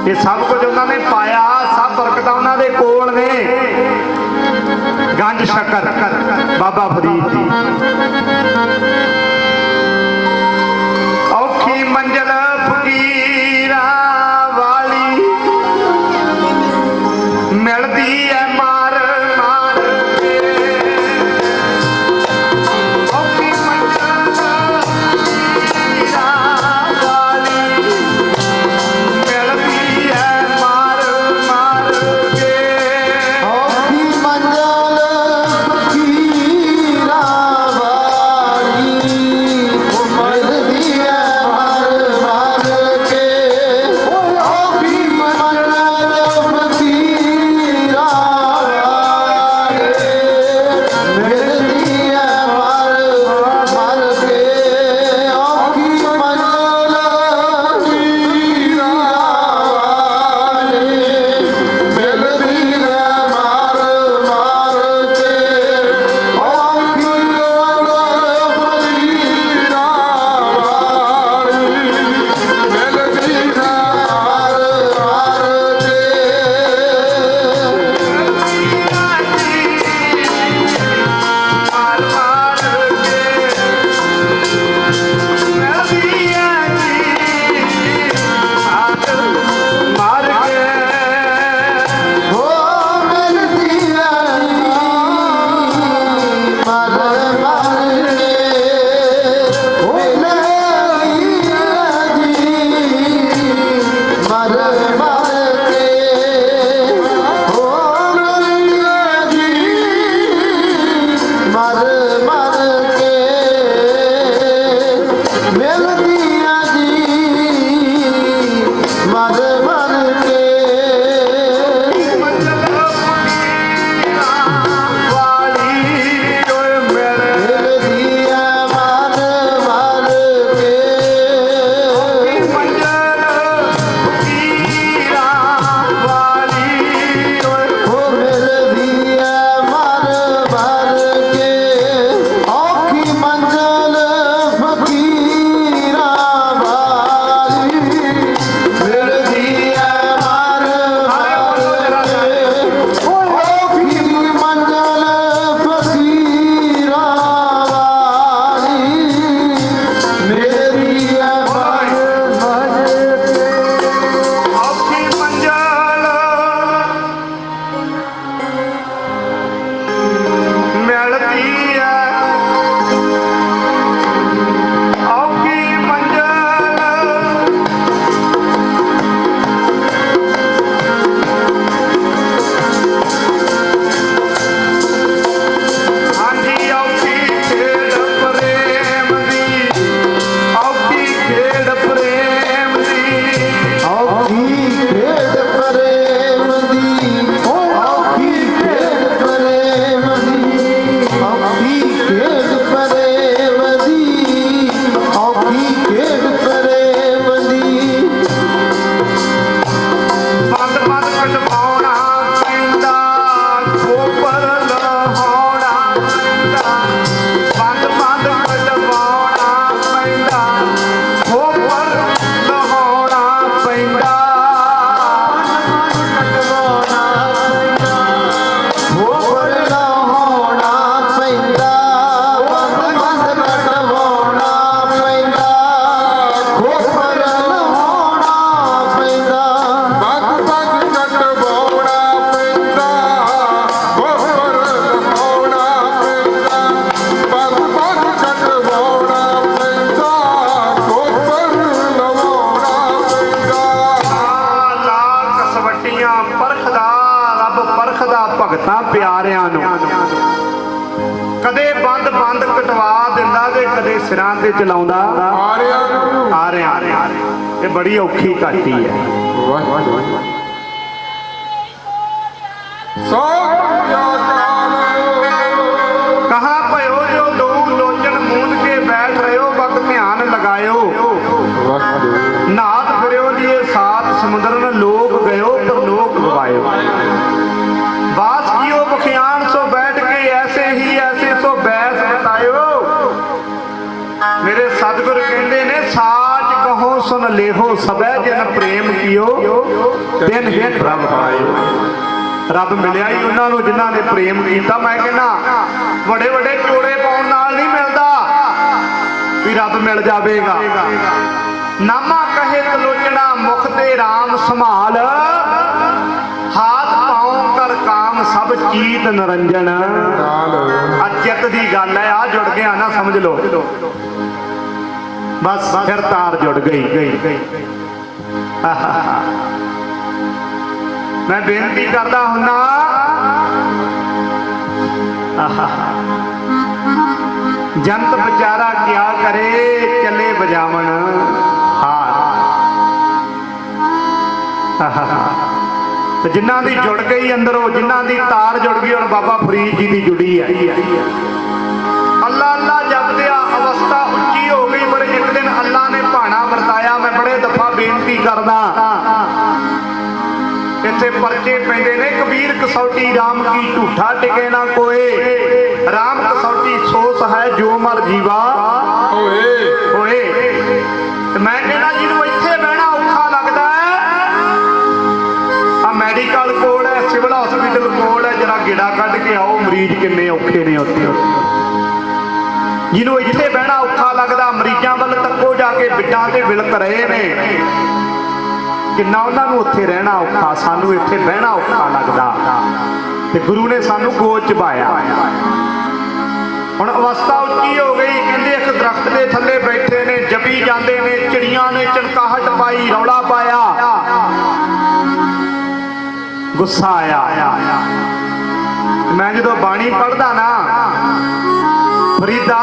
ये सब कुछ उन्होंने पाया, सब बरकत उन्होंने कोल ने। गंज शक्कर बाबा फरीद दी औखी मंजिल फकीरा वाली मिलती है मार मार के। औखी मंजिल फकीरा वाली मिलती है मार मार के। औखी मंजिल फकीरा वाली मिलती है मार मार के। औखी मंजिल फकीरा वाली मिलती है मार मार के। औखी मंजिल फकीरा वाली मिलती है मार मार के। औखी मंजिल फकीरा वाली मिलती है मार मार के। हो मिलती है मर मर के। मिलती है मर मर के। हो मिलती मर मर के। मिलती है मर मर के। मिलती है मर मर के। हो मिलती है मर मर के। औखी मंजिल फकीरा वाली मिलती है मर मर के। औखी मंजिल फकीरा वाली मिलती है मर मर के। औखी मंजिल मिलती है। औखी ਹਾਂਜੀ ਔਖੀ ਖੇਡ ਪ੍ਰੇਮ ਦੀ, ਔਖੀ ਖੇਡ ਪ੍ਰੇਮ ਦੀ। औखी खेड प्रेम दी। औखी खेड प्रेम दी। औखी खेड प्रेम दी। औखी खेड प्रेम दी। ਬੰਦ ਬੰਦ ਕਟਵਾਉਣਾ ਪੈਂਦਾ, ਗੋਬਰ ਲਹਾਉਣਾ ਪੈਂਦਾ। ਬੰਦ ਬੰਦ ਕਟਵਾਉਣਾ ਪੈਂਦਾ, ਗੋਬਰ ਲਹਾਉਣਾ ਪੈਂਦਾ। गोबर लहाउणा पैंदा। बंद बंद कटवाउणा पैंदा। गोबर लहाउणा पैंदा। बग बग कटवाउणा पैंदा। गोबर लहाउणा पैंदा। बग बग कटवाउणा पैंदा। गोबर लहाउणा पैंदा। ਲਾ ਕਸਵੱਟੀਆਂ ਪਰਖਦਾ ਰੱਬ, ਪਰਖਦਾ ਭਗਤਾਂ ਪਿਆਰਿਆਂ ਨੂੰ। ਕਦੇ ਬੰਦ ਬੰਦ ਕਟਵਾ ਦਿੰਦਾ ਤੇ ਕਦੇ ਸਿਰਾਂ ਤੇ ਚਲਾਉਂਦਾ ਆਰਿਆਂ ਨੂੰ ਆ ਰਿਹਾ ਇਹ ਬੜੀ ਔਖੀ ਘਾਟੀ ਹੈ। ਸੋ कहाँ पयो जो दो लोचन मूंद के बैठ रहे हो, वक्त ध्यान लगायो। नाथ फिरो लिए सात समुद्र न लोक गयो, पर लोक गवायो। बास कियो बखियान सो बैठ के ऐसे ही ऐसे सो बैस बतायो। मेरे सतगुर कहते ने साच कहो सुन लेहो सबे जिन प्रेम कियो दिन ही प्रभ पायो। रब मिलिया ही उन्होंने जिन्हों ने प्रेम किया। मैं कहना बड़े बड़े चोड़े पाउण नाल नहीं मिलता भी रब मिल जाएगा। नामा कहे तलोचना मुख ते राम संभाल, हाथ पाँव कर काम सब चीत निरंजन। अजत की गल है, आ जुड़ गया ना, समझ लो बस फिर तार जुड़ गई। मैं बेनती करता हुन्ना जंत बेचारा क्या करे चले बजावन हार। जिन्हां दी जुड़ गई अंदरों, जिन्हां दी तार जुड़ गई और बाबा फरीद जी की जुड़ी है। अल्लाह अल्लाह जपदिया अवस्था उच्ची हो गई, पर एक दिन अल्लाह ने भाना वरताया। मैं बड़े दफा बेनती करदा, इत्थे परचे पैंदे ने कबीर कसौटी राम की झूठा टिके ना कोई, राम कसौटी सोस है जो मर जीवा होए। मैं कहना जिन्हों इत्थे बहना औखा लगता है, आ मैडिकल कोड है, सिविल हॉस्पिटल कोड है, जरा गेड़ा कढ़ के आओ मरीज किन्ने औखे ने उत्थे। जिन्हों इत्थे बहना औखा लगता, मरीजों वाल तक्को जाके बिड्डां ते विलक रहे ने, किन्ना उन्होंने उत्थे रहना औखा, सानू इत्थे बहना औखा लगता। ते गुरु ने सानू गोद च पाया। हुण अवस्था उच्ची हो गई, कहंदे एक दरख्त के थल्ले बैठे ने, जपी जाते ने, चिड़ियां ने चणकाहट पाई, रौला पाया, गुस्सा आया। मैं जो बाणी पढ़दा ना, फरीदा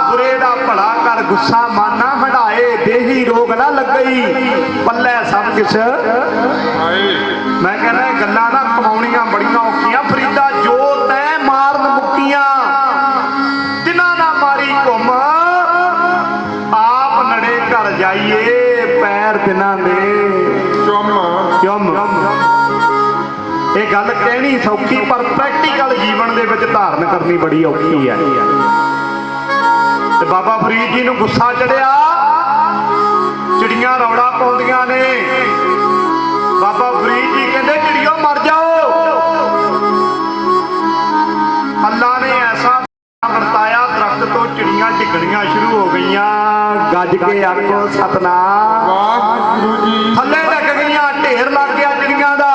बुरे दा भला कर गुस्सा माना हटाए, देही रोग ना लगई पल्ले सब किस। मैं कहना गल्लां ना कमाउणियां बड़ियां औखियां। फरीदा जो तै मारन मुक्कियां, जिन्हां ना मारी घुम, आप नड़े घर जाइए पैर तिन्हां दे चुम। ये गल कहनी सौखी, पर प्रैक्टिकल जीवन दे विच धारण करनी बड़ी औखी है। बाबा फरीद जी नूं गुस्सा चढ़िया, चिड़ियां रौला पाउंदियां ने। बाबा फरीद जी कहंदे चिड़ियों मर जाओ। अल्लाह ने ऐसा वरताया, दरख्त तो चिड़ियां डिगणियां शुरू हो गई। गज के आखो सतनाम, थल्ले लग गई, ढेर लग गया चिड़ियां दा।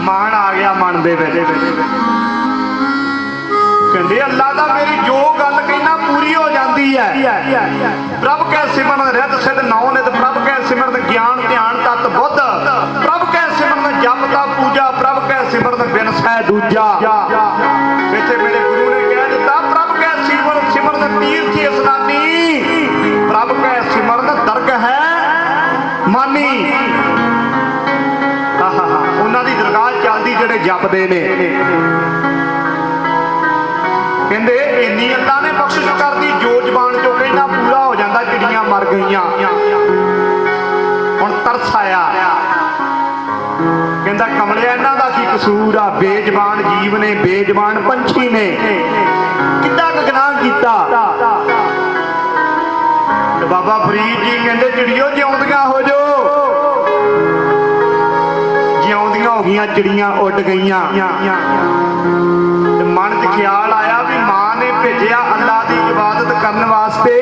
मान आ गया मन दे विच, कहते अल्लाह दा मेरी जो गल कहना पूरी हो जाती है। प्रभ कै सिमरन रित सिद्ध नौ नित, प्रभ कै सिमरन ज्ञान ध्यान तत बुद्ध, प्रभ कै सिमरन जप तप पूजा, प्रभ कै सिमरन बिन सै दूजा। इत्थे मेरे गुरु ने कह दिता, प्रभ कै सिमरन तीर्थ स्नानी, प्रभ कै सिमरन दरग है मानी। उन्हां दी दरगाह चलदी जेड़े जपदे ने, कहते इन्नी अल्लाह ने बख्शिश कर दी, जो जबान चो कहना पूरा हो जाता। चिड़ियां मर गई, हुण तरस आया, कहता कमलिया इन्हां दा की कसूर आ, बेजबान जीव ने, बेजबान पंछी ने, कितना गुनाह कीता। बाबा फरीद जी कहते चिड़ियो जिउंदियां हो जो, जिउंदियां हो गई, चिड़ियां उड़ गई। मन च ख्याल आया भी मां ने भेजिया अल्लाह की इबादत करने वास्ते।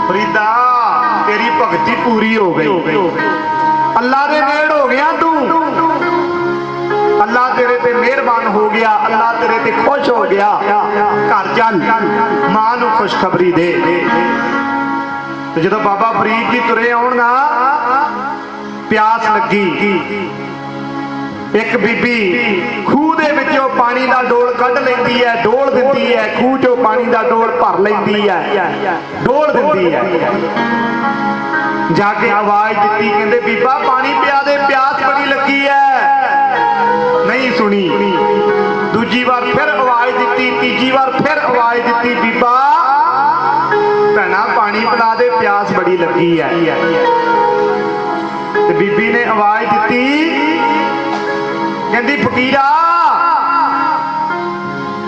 फरीदा तेरी भगती पूरी हो गई, अल्लाह दे नेड़ हो गया तू, अल्लाह तेरे ते मेहरबान हो गया, अल्लाह तेरे ते खुश हो गया। घर चल मां नूं खुशखबरी दे। जो बाबा फरीद जी तुरे आउण ना, प्यास लगी, एक बीबी खूह दे विचों पानी का डोल कढ़ लैंदी है, डोल दिंदी है, खूह चों पानी का डोल भर लैंदी है, डोल दिंदी है। जाके आवाज दी, कहंदे बीबा पानी पिया दे, प्यास बड़ी लगी है। नहीं सुनी, दूजी बार फिर आवाज दी, तीजी बार फिर आवाज दी, बीबा भैणा पानी पिला दे, प्यास बड़ी लगी है। बीबी ने आवाज दी, कहती फकीरा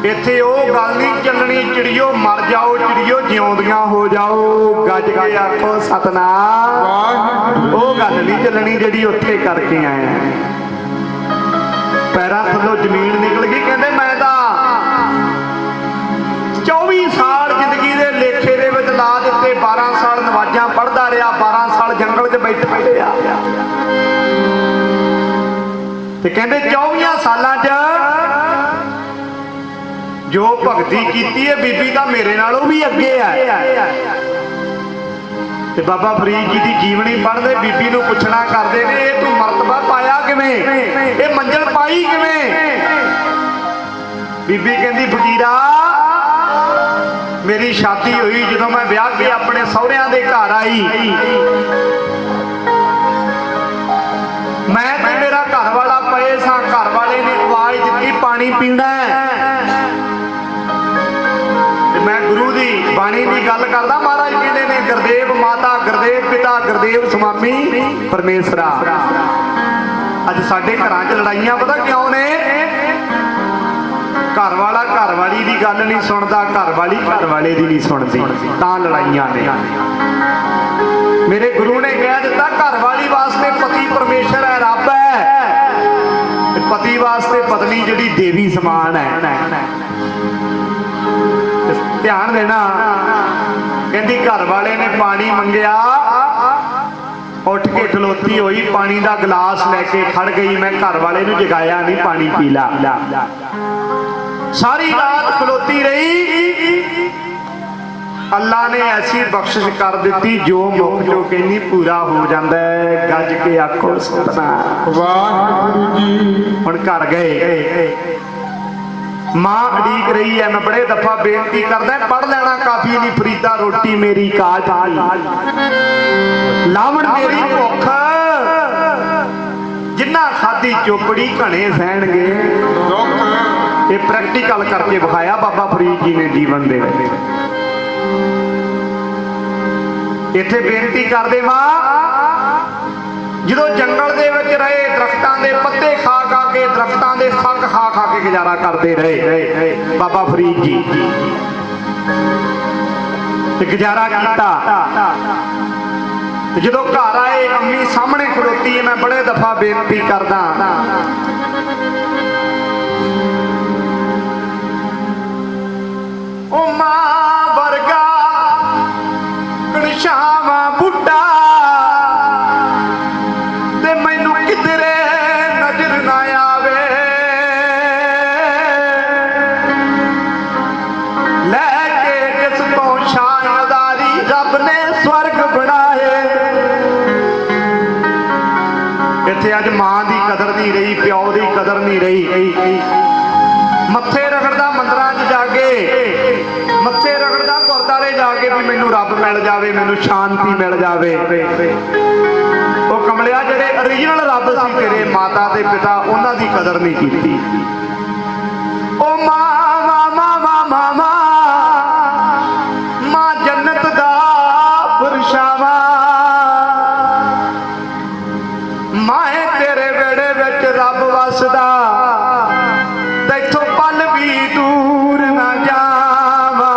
इत्थे ओ गल नहीं ਚੱਲਣੀ ਚਿੜੀਓ, ਮਰ ਜਾਓ ਚਿੜੀਓ, ਜਿਉਂਦੀਆਂ ਹੋ ਜਾਓ, ਗੱਜ ਕੇ ਆਖੋ ਸਤਨਾਮ। ਵਾਹਿਗੁਰੂ ਉਹ ਗੱਲ ਨਹੀਂ ਚੱਲਣੀ ਜਿਹੜੀ ਉੱਥੇ ਕਰਕੇ ਆਏ ਆ। ਪੈਰਾਂ ਥੱਲੋਂ ਜ਼ਮੀਨ ਨਿਕਲ ਗਈ। ਕਹਿੰਦੇ ਮੈਂ ਤਾਂ 24 ਸਾਲ ਜ਼ਿੰਦਗੀ ਦੇ ਲੇਖੇ ਦੇ ਵਿੱਚ ਲਾ ਦਿੱਤੇ, 12 ਸਾਲ ਨਮਾਜ਼ਾਂ ਪੜ੍ਹਦਾ ਰਿਹਾ, 12 ਸਾਲ ਜੰਗਲ 'ਚ ਬੈਠਾ ਰਿਹਾ। ਤੇ ਕਹਿੰਦੇ 24 ਸਾਲਾਂ 'ਚ ਜੋ ਭਗਤੀ ਕੀਤੀ ਹੈ ਬੀਬੀ ਤਾਂ ਮੇਰੇ ਨਾਲੋਂ ਵੀ ਅੱਗੇ ਹੈ। ਤੇ ਬਾਬਾ ਫਰੀਦ ਜੀ ਦੀ ਜੀਵਨੀ ਪੜ੍ਹਦੇ ਬੀਬੀ ਨੂੰ ਪੁੱਛਣਾ ਕਰਦੇ ਨੇ, ਇਹ ਤੂੰ ਮਰਤਬਾ ਪਾਇਆ ਕਿਵੇਂ, ਇਹ ਮੰਜ਼ਲ ਪਾਈ ਕਿਵੇਂ? ਬੀਬੀ ਕਹਿੰਦੀ ਫਕੀਰਾ, ਮੇਰੀ ਸ਼ਾਦੀ ਹੋਈ ਜਦੋਂ ਮੈਂ ਵਿਆਹ ਕੇ ਆਪਣੇ ਸਹੁਰਿਆਂ ਦੇ ਘਰ ਆਈ, ਮੈਂ ਤੇ ਮੇਰਾ ਘਰ ਵਾਲਾ ਪਏ ਸਾਂ, ਘਰ ਵਾਲੇ ਨੇ ਆਵਾਜ਼ ਦਿੱਤੀ ਪਾਣੀ ਪੀਣਾ ਹੈ। ਤੇ ਮੈਂ ਗੁਰੂ ਦੀ ਬਾਣੀ ਦੀ ਗੱਲ ਕਰਦਾ। ਮਹਾਰਾਜ ਕਹਿੰਦੇ ਨੇ ਗੁਰਦੇਵ ਮਾਤਾ, ਗੁਰਦੇਵ ਪਿਤਾ, ਗੁਰਦੇਵ ਸੁਆਮੀ ਪਰਮੇਸ਼ਰਾ। ਅੱਜ ਸਾਡੇ ਘਰਾਂ 'ਚ ਲੜਾਈਆਂ ਪਤਾ ਕਿਉਂ ਨੇ? ਘਰ ਵਾਲਾ ਘਰ ਵਾਲੀ ਦੀ ਗੱਲ ਨਹੀਂ ਸੁਣਦਾ, ਘਰ ਵਾਲੀ ਘਰ ਵਾਲੇ ਦੀ ਨਹੀਂ ਸੁਣਦੀ, ਤਾਂ ਲੜਾਈਆਂ ਨੇ। ਮੇਰੇ ਗੁਰੂ ਨੇ ਕਹਿ ਦਿੱਤਾ ਘਰ ਵਾਲੀ ਵਾਸਤੇ ਪਤੀ ਪਰਮੇਸ਼ਰ ਹੈ, ਰੱਬ ਹੈ, ਤੇ ਪਤੀ ਵਾਸਤੇ ਪਤਨੀ ਜਿਹੜੀ ਦੇਵੀ ਸਮਾਨ ਹੈ। ਧਿਆਨ ਦੇਣਾ। ਕਹਿੰਦੀ ਘਰ ਵਾਲੇ ਨੇ ਪਾਣੀ ਮੰਗਿਆ, ਉੱਠ ਕੇ ਖਲੋਤੀ ਹੋਈ, ਪਾਣੀ ਦਾ ਗਲਾਸ ਲੈ ਕੇ ਖੜ ਗਈ। ਮੈਂ ਘਰ ਵਾਲੇ ਨੂੰ ਜਗਾਇਆ ਨਹੀਂ, ਪਾਣੀ ਪੀ ਲਾ। ਸਾਰੀ ਰਾਤ ਖਲੋਤੀ ਰਹੀ। ਅੱਲਾ ਨੇ ਐਸੀ ਬਖਸ਼ਿਸ਼ ਕਰ ਦਿੱਤੀ, ਜੋ ਮੁਖ ਜੋ ਕਹਿੰਦੀ ਪੂਰਾ ਹੋ ਜਾਂਦਾ ਹੈ। ਗੱਜ ਕੇ ਆਖੋ ਸਤਨਾਮ। ਵਾਹਿਗੁਰੂ ਜੀ। ਹੁਣ ਘਰ ਗਏ, ਮਾਂ ਉਡੀਕ ਰਹੀ ਹੈ। ਮੈਂ ਬੜੇ ਦਫਾ ਬੇਨਤੀ ਕਰਦਾ, ਪੜ ਲੈਣਾ ਕਾਫੀ ਨਹੀਂ। ਫਰੀਦਾ ਰੋਟੀ ਮੇਰੀ ਕਾਜ, ਲਾਵਣ ਮੇਰੀ ਭੁੱਖ, ਜਿੰਨਾ ਖਾਦੀ ਚੋਪੜੀ ਘਣੇ ਸਹਿਣਗੇ। ਇਹ ਪ੍ਰੈਕਟੀਕਲ ਕਰਕੇ ਵਿਖਾਇਆ ਬਾਬਾ ਫਰੀਦ ਜੀ ਨੇ ਜੀਵਨ ਦੇ ਵਿੱਚ। ਇੱਥੇ ਬੇਨਤੀ ਕਰਦੇ ਮਾਂ, ਜਦੋਂ ਜੰਗਲ ਦੇ ਵਿੱਚ ਰਹੇ, ਦਰਖਤਾਂ ਦੇ ਪੱਤੇ ਖਾ ਖਾ ਕੇ, ਦਰਖਤਾਂ ਦੇ ਫਲ ਖਾ ਖਾ ਕੇ ਗੁਜ਼ਾਰਾ ਕਰਦੇ ਰਹੇ ਬਾਬਾ ਫਰੀਦ ਜੀ। ਤੇ ਗੁਜ਼ਾਰਾ ਕੀਤਾ। ਤੇ ਜਦੋਂ ਘਰ ਆਏ, ਅੰਮੀ ਸਾਹਮਣੇ ਖਲੋਤੀ ਹੈ। ਮੈਂ ਬੜੇ ਦਫਾ ਬੇਨਤੀ ਕਰਦਾ, ਉਹ ਮਾਂ ਵਰਗਾ ਕਣਛਾਵਾਂ ਬੁੱਢਾ, ਤੇ ਮੈਨੂੰ ਕਿਧਰੇ ਨਜ਼ਰ ਨਾ ਆਵੇ। ਲੈ ਕੇ ਜਿਸ ਤੋਂ ਸ਼ਾਨਦਾਰੀ ਰੱਬ ਨੇ ਸਵਰਗ ਬਣਾਏ। ਇੱਥੇ ਅੱਜ ਮਾਂ ਦੀ ਕਦਰ ਨਹੀਂ ਰਹੀ, ਪਿਓ ਦੀ ਕਦਰ ਨਹੀਂ ਰਹੀ। ਮੱਥੇ ਰਗੜਦਾ ਮੰਦਰਾਂ 'ਚ ਜਾ ਕੇ, ਮੱਥੇ ਰਗੜਦਾ ਗੁਰਦਾਰੇ ਜਾ ਕੇ ਵੀ ਮੈਨੂੰ ਰੱਬ ਮਿਲ ਜਾਵੇ, ਮੈਨੂੰ ਸ਼ਾਂਤੀ ਮਿਲ ਜਾਵੇ। ਉਹ ਕਮਲਿਆ, ਜਿਹੜੇ ਓਰੀਜਨਲ ਰੱਬ ਸੀ ਤੇਰੇ ਮਾਤਾ ਤੇ ਪਿਤਾ, ਉਹਨਾਂ ਦੀ ਕਦਰ ਨਹੀਂ ਕੀਤੀ। ਉਹ ਮਾਂ ਜੰਨਤ ਦਾ ਪੁਰਸ਼ਾਵਾ, ਮਾਂ ਤੇਰੇ ਵਿਹੜੇ ਵਿੱਚ ਰੱਬ ਵਸਦਾ, ਤੈਥੋਂ ਪਲ ਵੀ ਦੂਰ ਨਾ ਜਾਵਾਂ।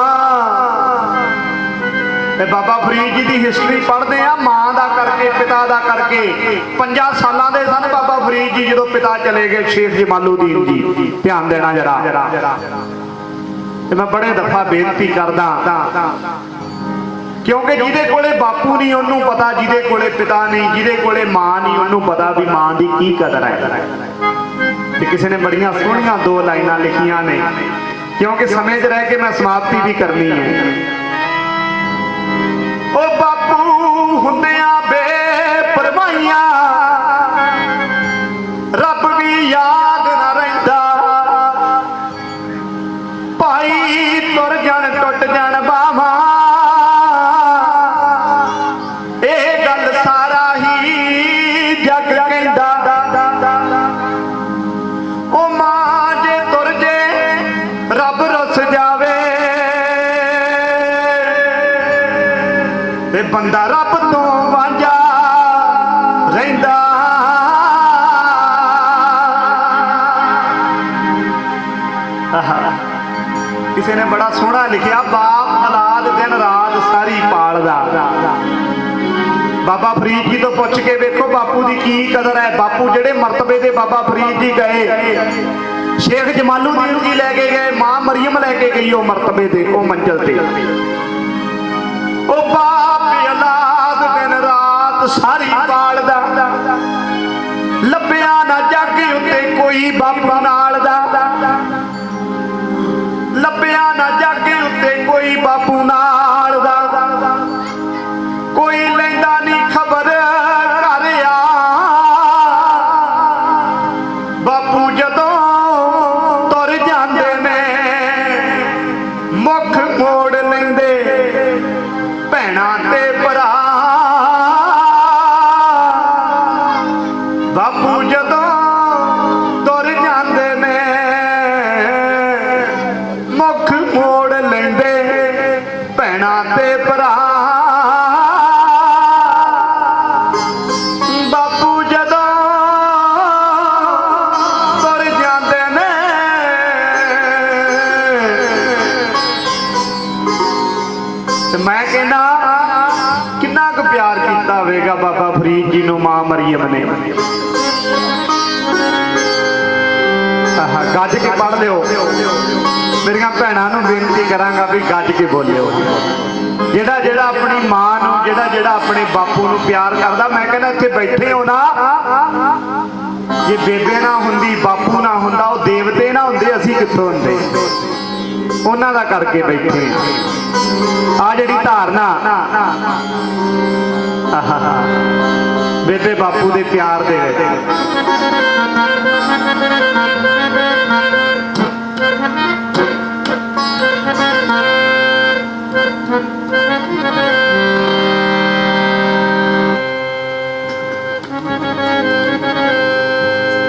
ਤੇ ਬਾਬਾ ਫਰੀਦ ਜੀ ਦੀ ਹਿਸਟਰੀ ਪੜ੍ਹਦੇ ਆ, ਮਾਂ ਦਾ ਕਰਕੇ, ਪਿਤਾ ਦਾ ਕਰਕੇ। 5 ਸਾਲਾਂ ਦੇ ਸਨ ਬਾਬਾ ਫਰੀਦ ਜੀ ਜਦੋਂ ਪਿਤਾ ਚਲੇ ਗਏ, ਸ਼ੇਖ ਜਮਾਲੂਦੀਨ ਜੀ। ਧਿਆਨ ਦੇਣਾ ਜਰਾ। ਤੇ ਮੈਂ ਬੜੇ ਦਫਾ ਬੇਨਤੀ ਕਰਦਾ, ਕਿਉਂਕਿ ਜਿਹਦੇ ਕੋਲੇ ਬਾਪੂ ਨਹੀਂ ਉਹਨੂੰ ਪਤਾ, ਜਿਹਦੇ ਕੋਲੇ ਪਿਤਾ ਨਹੀਂ, ਜਿਹਦੇ ਕੋਲੇ ਮਾਂ ਨਹੀਂ ਉਹਨੂੰ ਪਤਾ ਵੀ ਮਾਂ ਦੀ ਕੀ ਕਦਰ ਹੈ। ਤੇ ਕਿਸੇ ਨੇ ਬੜੀਆਂ ਸੋਹਣੀਆਂ 2 ਲਾਈਨਾਂ ਲਿਖੀਆਂ ਨੇ, ਕਿਉਂਕਿ ਸਮੇਂ 'ਚ ਰਹਿ ਕੇ ਮੈਂ ਸਮਾਪਤੀ ਵੀ ਕਰਨੀ ਹੈ। ਉਹ ਬਾਪੂ ਹੁੰਦਿਆਂ ਬੇਪਰਵਾਹੀਆਂ, ਰੱਬ ਵੀ ਯਾਦ ਨਾ ਰਹਿੰਦਾ। ਭਾਈ ਤੁਰ ਜਾਣ ਟੁੱਟ ਜਾਣ ਬਾਹਾਂ, ਇਹ ਗੱਲ ਸਾਰਾ ਹੀ ਜੱਗ ਕਹਿੰਦਾ। ਉਹ ਮਾਂ ਜੇ ਤੁਰ ਜੇ ਰੱਬ ਰੁੱਸ ਜਾਵੇ, ਤੇ ਬੰਦਾ ਰੱਬ ਤੋਂ ਵਾਂਝਾ ਰਹਿੰਦਾ। ਕਿਸੇ ਨੇ ਬੜਾ ਸੋਹਣਾ ਬਾਬਾ ਫਰੀਦ ਜੀ ਤੋਂ ਪੁੱਛ ਕੇ ਵੇਖੋ ਬਾਪੂ ਦੀ ਕੀ ਕਦਰ ਹੈ। ਬਾਪੂ ਜਿਹੜੇ ਮਰਤਬੇ ਦੇ ਬਾਬਾ ਫਰੀਦ ਜੀ ਗਏ, ਸ਼ੇਖ ਜਮਾਲੂਦੀਨ ਜੀ ਲੈ ਕੇ ਗਏ, ਮਾਂ ਮਰੀਮ ਲੈ ਕੇ ਗਈ ਉਹ ਮਰਤਬੇ ਦੇ ਉਹ ਮੰਜ਼ਲ ਤੇ। ਉਹ ਬਾਪ ਔਲਾਦ ਦਿਨ ਰਾਤ ਸਾਰੀ ਪਾਲਦਾ, ਲੱਭਿਆ ਨਾ ਜੱਗ ਉੱਤੇ ਕੋਈ ਬਾਪੂ ਨਾਲ ਦਾ, ਲੱਭਿਆ ਨਾ ਜੱਗ ਉੱਤੇ ਕੋਈ ਬਾਪੂ ਨਾਲ ਦਾ, ਕੋਈ ਲੈਂਦਾ ਨਹੀਂ ਖਬਰ ਘਰ ਆ। ਬਾਪੂ ਜਦੋਂ ਤੁਰ ਜਾਂਦੇ ਨੇ ਮੁੱਖ ਮੋੜ ਲੈਂਦੇ ਭੈਣਾਂ ਤੇ ਭਰਾ। ਬਾਪੂ ਜਦੋਂ ਤੁਰ ਜਾਂਦੇ ਨੇ ਮੁੱਖ ਮੋੜ ਲੈਂਦੇ ਭੈਣਾਂ ਤੇ ਭਰਾ। ਬਾਪੂ ਜਦੋਂ ਤੁਰ ਜਾਂਦੇ ਨੇ ਤੇ ਮੈਂ ਕਹਿੰਦਾ ਕਿੰਨਾ ਕੁ ਪਿਆਰ ਕੀਤਾ ਹੋਵੇਗਾ ਬਾਬਾ ਫਰੀਦ ਜੀ ਨੂੰ ਮਾਂ ਮਰੀਮ ਨੇ। ਗੱਜ ਕੇ ਪੜ੍ਹ ਲਿਓ, ਮੇਰੀਆਂ ਭੈਣਾਂ ਨੂੰ ਬੇਨਤੀ ਕਰਾਂਗਾ ਵੀ ਗੱਜ ਕੇ ਬੋਲਿਓ। ਜਿਹੜਾ ਜਿਹੜਾ ਆਪਣੀ ਮਾਂ ਨੂੰ, ਜਿਹੜਾ ਜਿਹੜਾ ਆਪਣੇ ਬਾਪੂ ਨੂੰ ਪਿਆਰ ਕਰਦਾ, ਮੈਂ ਕਹਿੰਦਾ ਇੱਥੇ ਬੈਠੇ ਹੋ ਨਾ, ਜੇ ਬੇਬੇ ਨਾ ਹੁੰਦੀ, ਬਾਪੂ ਨਾ ਹੁੰਦਾ, ਉਹ ਦੇਵਤੇ ਨਾ ਹੁੰਦੇ, ਅਸੀਂ ਕਿੱਥੋਂ ਹੁੰਦੇ? ਉਹਨਾਂ ਦਾ ਕਰਕੇ ਬੈਠੇ ਆ। ਜਿਹੜੀ ਧਾਰਨਾ ਬੇਬੇ ਬਾਪੂ ਦੇ ਪਿਆਰ ਦੇ ਵਿੱਚ।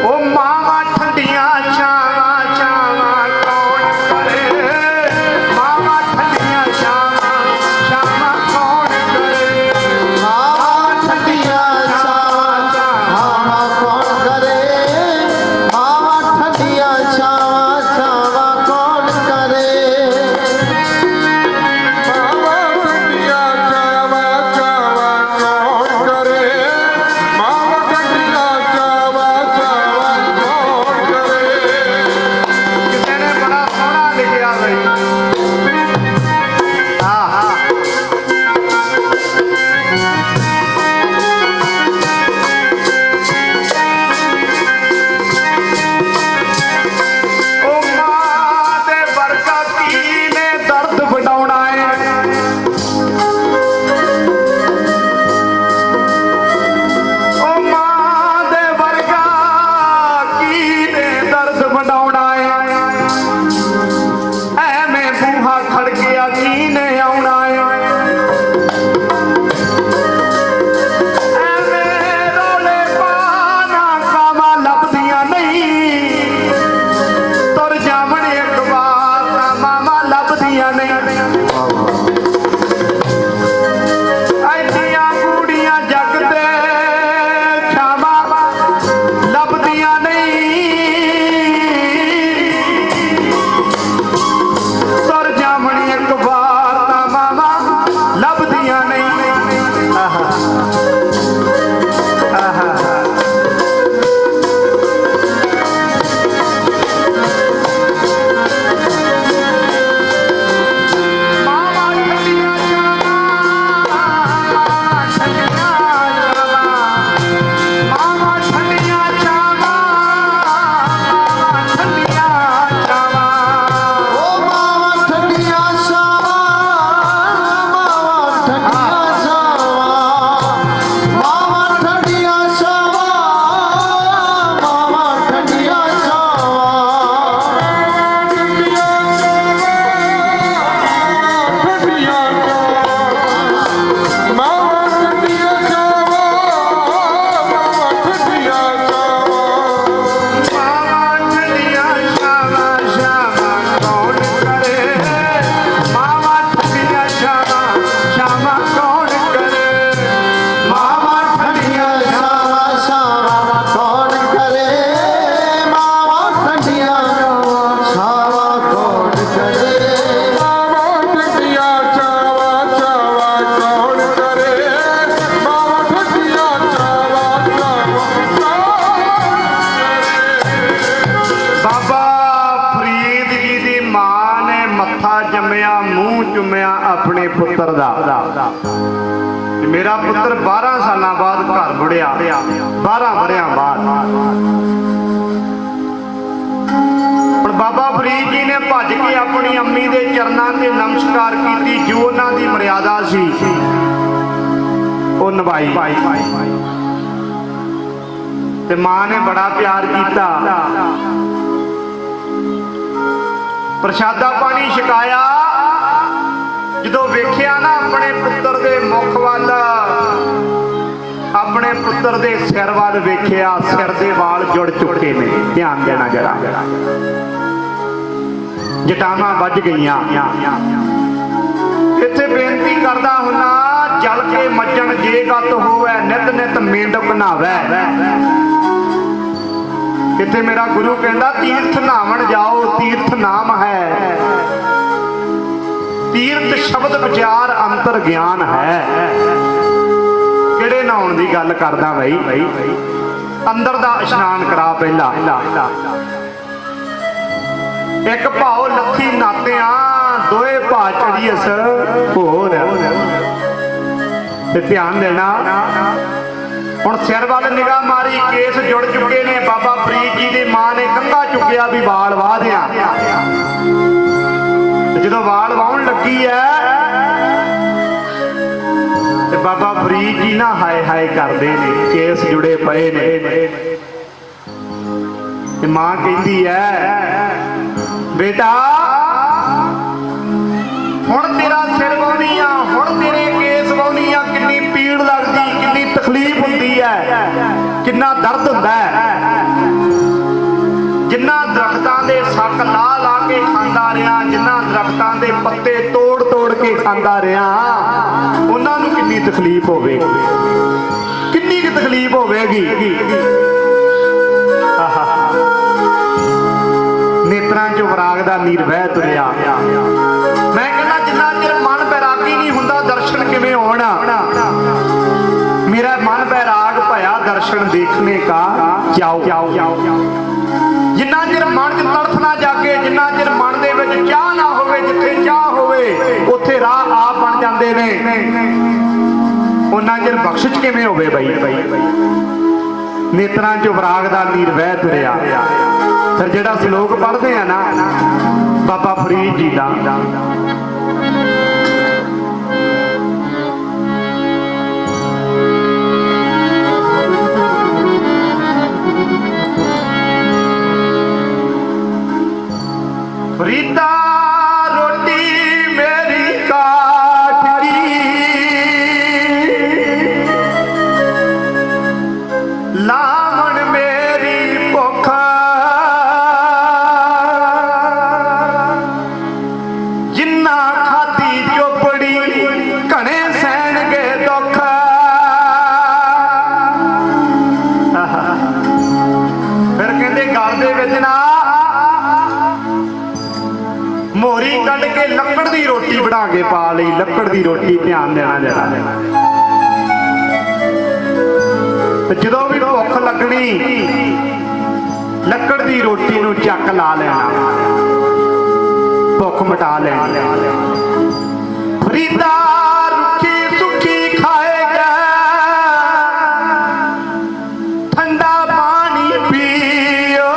ਉਹ ਮਾਵਾਂ ਠੰਡੀਆਂ ਛਾਵਾਂ ਛਾਵਾਂ ਕੌਣ ਕਰੇ, ਮਾਵਾਂ ਠੰਡੀਆਂ ਛਾਵਾਂ ਛਾਵਾਂ ਕੌਣ ਕਰੇ। ਮਾਵਾਂ ਠੰਡੀਆਂ ਛਾਵਾਂ ਛਾਵਾਂ ਕੌਣ ਕਰੇ, ਮਾਵਾਂ ਠੰਡੀਆਂ ਛਾਵਾਂ ਛਾਵਾਂ ਕੌਣ ਕਰੇ। ਮਾਵਾਂ ਠੰਡੀਆਂ पुत्र 12 साल बाद घर मुड़िया, 12 वरियां बाद। हुण बाबा फरीद जी ने भज के अपनी अम्मी के चरणों से नमस्कार की, जो उन्हां दी मर्यादा सी वो निभाई। ते मां ने बड़ा प्यार किया, प्रशादा पानी छकाया। जो वेख्या ना अपने पुत्र के मुख वाल, अपने पुत्र के सिर वाल वेख्या, सिर के वाल जुड़ चुके ने। ध्यान देना जरा, जटावां वज गईयां। इत्थे बेनती करदा हुन्ना, जल के मज्जन जे गत होवे, नित नित मेंढक नहावै। इत्थे मेरा गुरु कहंदा तीर्थ नहावन जाओ, तीर्थ नाम है, तीर्थ शब्द विचार अंतर ज्ञान है। किहड़े नहाउण दी गल करदा बई? अंदर दा इशनान करा पहला। एक भाओ लखी नातिया, दोए भा चढ़ीअस होर। ते ध्यान देना, हुण सिर वाल निगाह मारी, केस जुड़ चुके ने। बाबा फरीद जी की मां ने कंधा चुकिया भी वाल वाह दियां। जो वाल वाहन लगी है ते बाबा फरीद जी ना हाय हाय करते ने, केस जुड़े पे ने। मां कहती है बेटा हुण तेरा सिर वाहनी आ, हुण तेरे केस वाहनी आ, कितनी पीड़ लगती, कितनी तकलीफ होती है, कितना दर्द होता है। जिन्ना दरख्तां दे सक ला ला के खांदा रहा, जिन्ना दरख्तां दे पत्ते तोड़ तोड़ के खांदा रहा, उन्हां नूं कितनी तकलीफ होवेगी, कितनी की तकलीफ होवेगी। नेत्रां चों वराग दा नीर बह तुरिया। मैं कहना जिन्ना चिर मन बैरागी नहीं हुंदा, दर्शन किवें होना। मेरा मन बैराग भया, दर्शन देखने का जाओ। जिन्ना चिर मन च तड़फ ना जागे, जिन्ना चिर मन दे विच चाह ना होवे, जिथे चाह होवे उत्थे राह आप बन जांदे ने, उन्ना चिर बख्शिश किवें होवे बई? नेत्रां चों वराग दा नीर वह तुरिया। फिर जिहड़ा श्लोक पढ़दे आ ना बाबा फरीद जी दा, फरीदा रोटी मेरी काट की, लावण मेरी भुख, जिन्ना खाती चोपड़ी घने सहणगे दुख। फिर कहते गल दे विच ना मोहरी कढ़ के लकड़ की रोटी बना के पा ली, लकड़ की रोटी। ध्यान देना जरा, जो भी भुख लगनी लकड़ की रोटी नूं चक ला लेना, भुख मिटा लेनी। फरीदा रुखी सुखी खाएगा, ठंडा पानी पियो,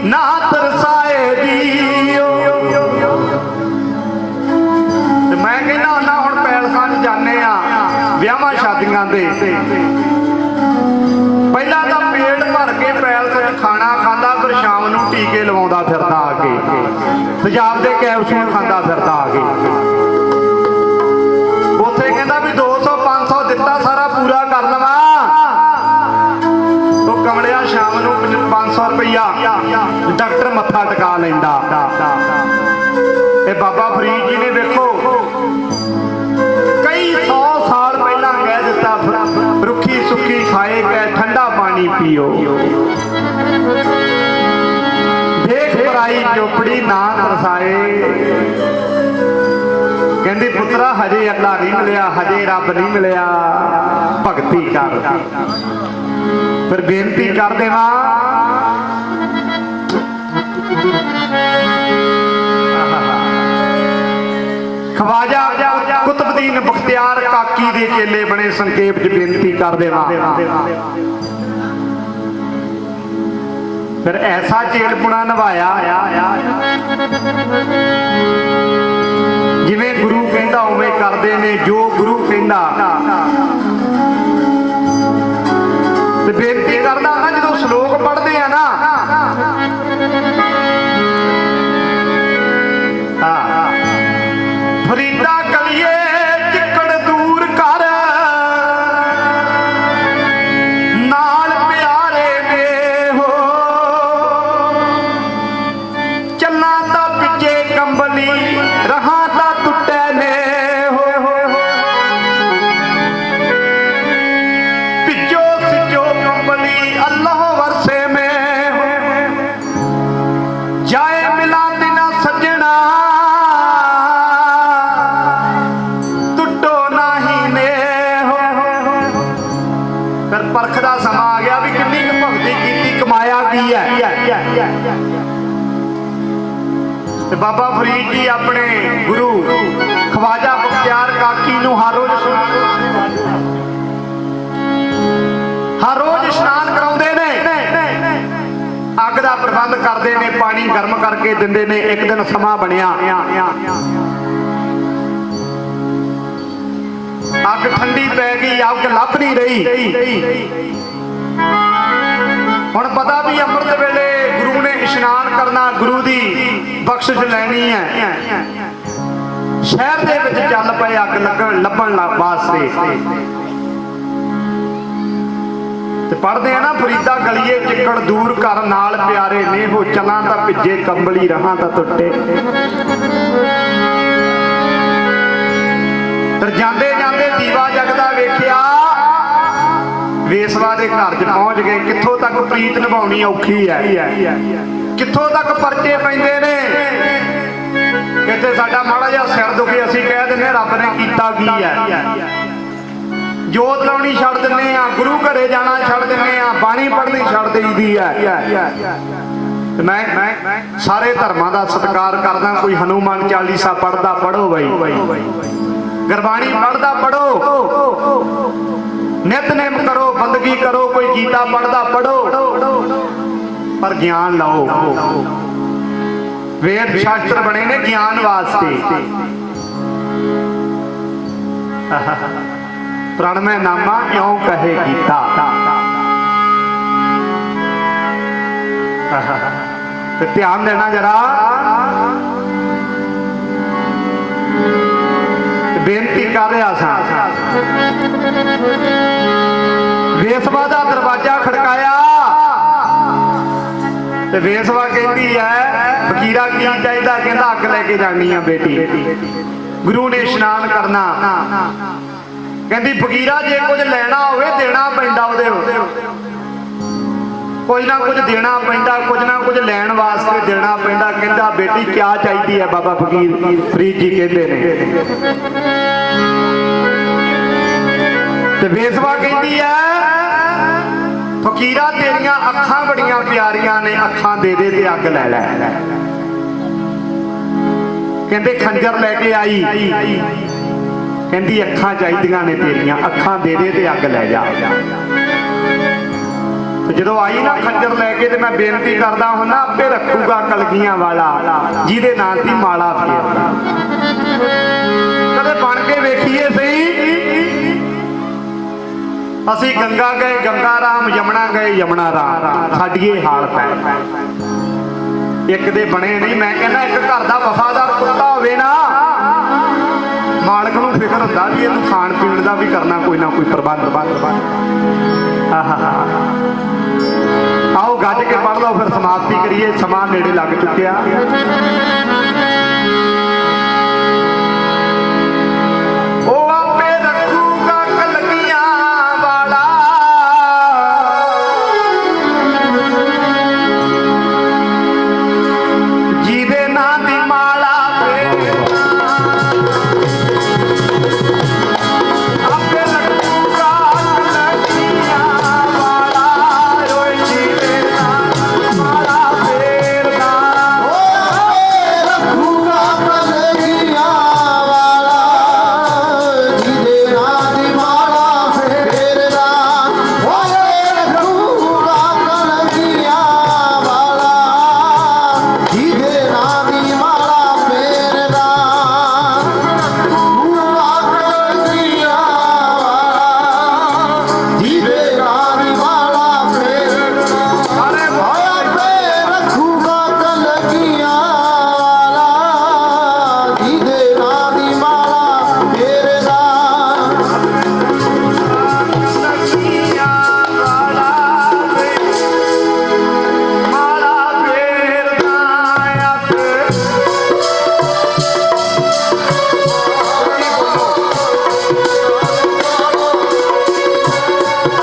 ना तरसाए दियो। मैं कहना हुन्ना हुण पैलसां च जाने आ, विआहां शादियां दे पहला तो पेट भर के पैलस च खाना खांदा, फिर शाम नूं टीके लवाउंदा फिरदा आके, तेजाब दे कैप्सूल खांदा फिरदा आके। उत्थे कहंदा भी 200-500 दिता सारा पूरा कर लवां, तो कमलिया शाम नूं 500 रुपया डॉक्टर मत्था टका लैंदा। बाबा फरीद जी ने देखो कई 100 साल पहला कह दिता, रुखी सुखी खाए गए, ठंडा पानी पियो, देख पराई चोपड़ी ना तरसाए। कहंदी पुत्रा हजे अल्लाह नहीं मिलिया, हजे रब नहीं मिलिया, भगती कर। फिर बेनती कर देवां चेले बने संखेप च बेनती कर देवा फिर ऐसा चेलपुणा निभाया जिवें गुरु कहंदा उवें करदे ने जो गुरु कहंदा ते बेनती करदा ना जदों श्लोक पढ़दे आ ना फरीदा कलिए चिक्कड़ दूर कर नाल प्यारे ने हो चलना ता पिछे कंबली रहा ता टुटे ने हो पिछो सिचो कंबली अल्लाह वर्षे में हो जाए मिला दिना सजना परख का समा आ गया भी कितनी भगती की कमाया की है बाबा फरीद जी अपने गुरु ख्वाजा बख्तियार काकी नूं हर रोज इशनान कराउंदे ने अग का प्रबंध करते ने पानी गर्म करके दिंदे ने एक दिन समा बनिया अग ठंडी पै गई अग लभ नहीं रही हुण पता भी अमृत वेले गुरु ने इशनान करना गुरु की बख्शिश लैनी है शहर दे विच चल पे अग लभण वास्ते पढ़ते हैं ना फरीदा गलीए चिक्कड़ दूर कर नाल प्यारे ने हो चलां तां भिजे कंबली रहां तां टुटे जाते जाते दीवा जगदा वेखिया वेसवा के घर च पहुंच गए कित्थों तक प्रीत निभाउणी औखी है कित्थों तक परचे पैंदे ने इत्थे साडा माड़ा जिहा सिर दुखे असीं कह दिंदे रब ने कीता की है जोत लाउणी छड्ड दिंदे आ गुरु घरे जाना छड्ड दिंदे आ बाणी पढ़नी छड्ड देईदी है मैं सारे धर्मां दा सत्कार करदा कोई हनुमान चालीसा पढ़दा पढ़ो बई गुरबाणी पढ़दा पढ़ो नितनेम करो बंदगी करो कोई गीता पढ़दा पढ़ो पर ज्ञान लाओ वेद शास्त्र बने ने ज्ञान वास्ते प्रणमय नामा क्यों कहे गीता ध्यान देना जरा बेनती कर रहा था वेसवा का दरवाजा खड़काया ते वेसवा कहती है फकीरा की चाहिए कहता अग लेके जानी है बेटी गुरु ने इशनान करना कहती फकीरा जे कुछ लेना होवे देना पैंदा उहदे कुछ ना कुछ देना पैंदा कुछ ना कुछ लैन वास्ते देना पैंदा कहता बेटी क्या चाहिए है बाबा फकीर फरीद जी कहते हैं ते वेसवा कहती है फकीरा तेरिया अखां बड़ियां प्यारियां ने अखां दे दे ते अग लै लै कहते खंजर लैके आई कहती अखां चाहिए ने तेरिया अखां दे दे ते अग लै जा जो आई ना खंजर लैके तो मैं बेनती करता हूं ना आपे रखूगा कलगियां वाला जिहदे नाम की माला फेरदा कदे बन के वेखिए सही असी गंगा गए गंगा राम यमुना गए यमुना राम साडी हालत है एक दे बने नहीं मैं कहना एक घर का वफादार कुत्ता होवे ना मालक नूं फिक्र हुंदा भी इहनूं खाण पीण दा भी करना कोई ना कोई प्रबंध आओ गज के पढ़ लो फिर समाप्ति करिए समा नेड़े लग चुकिया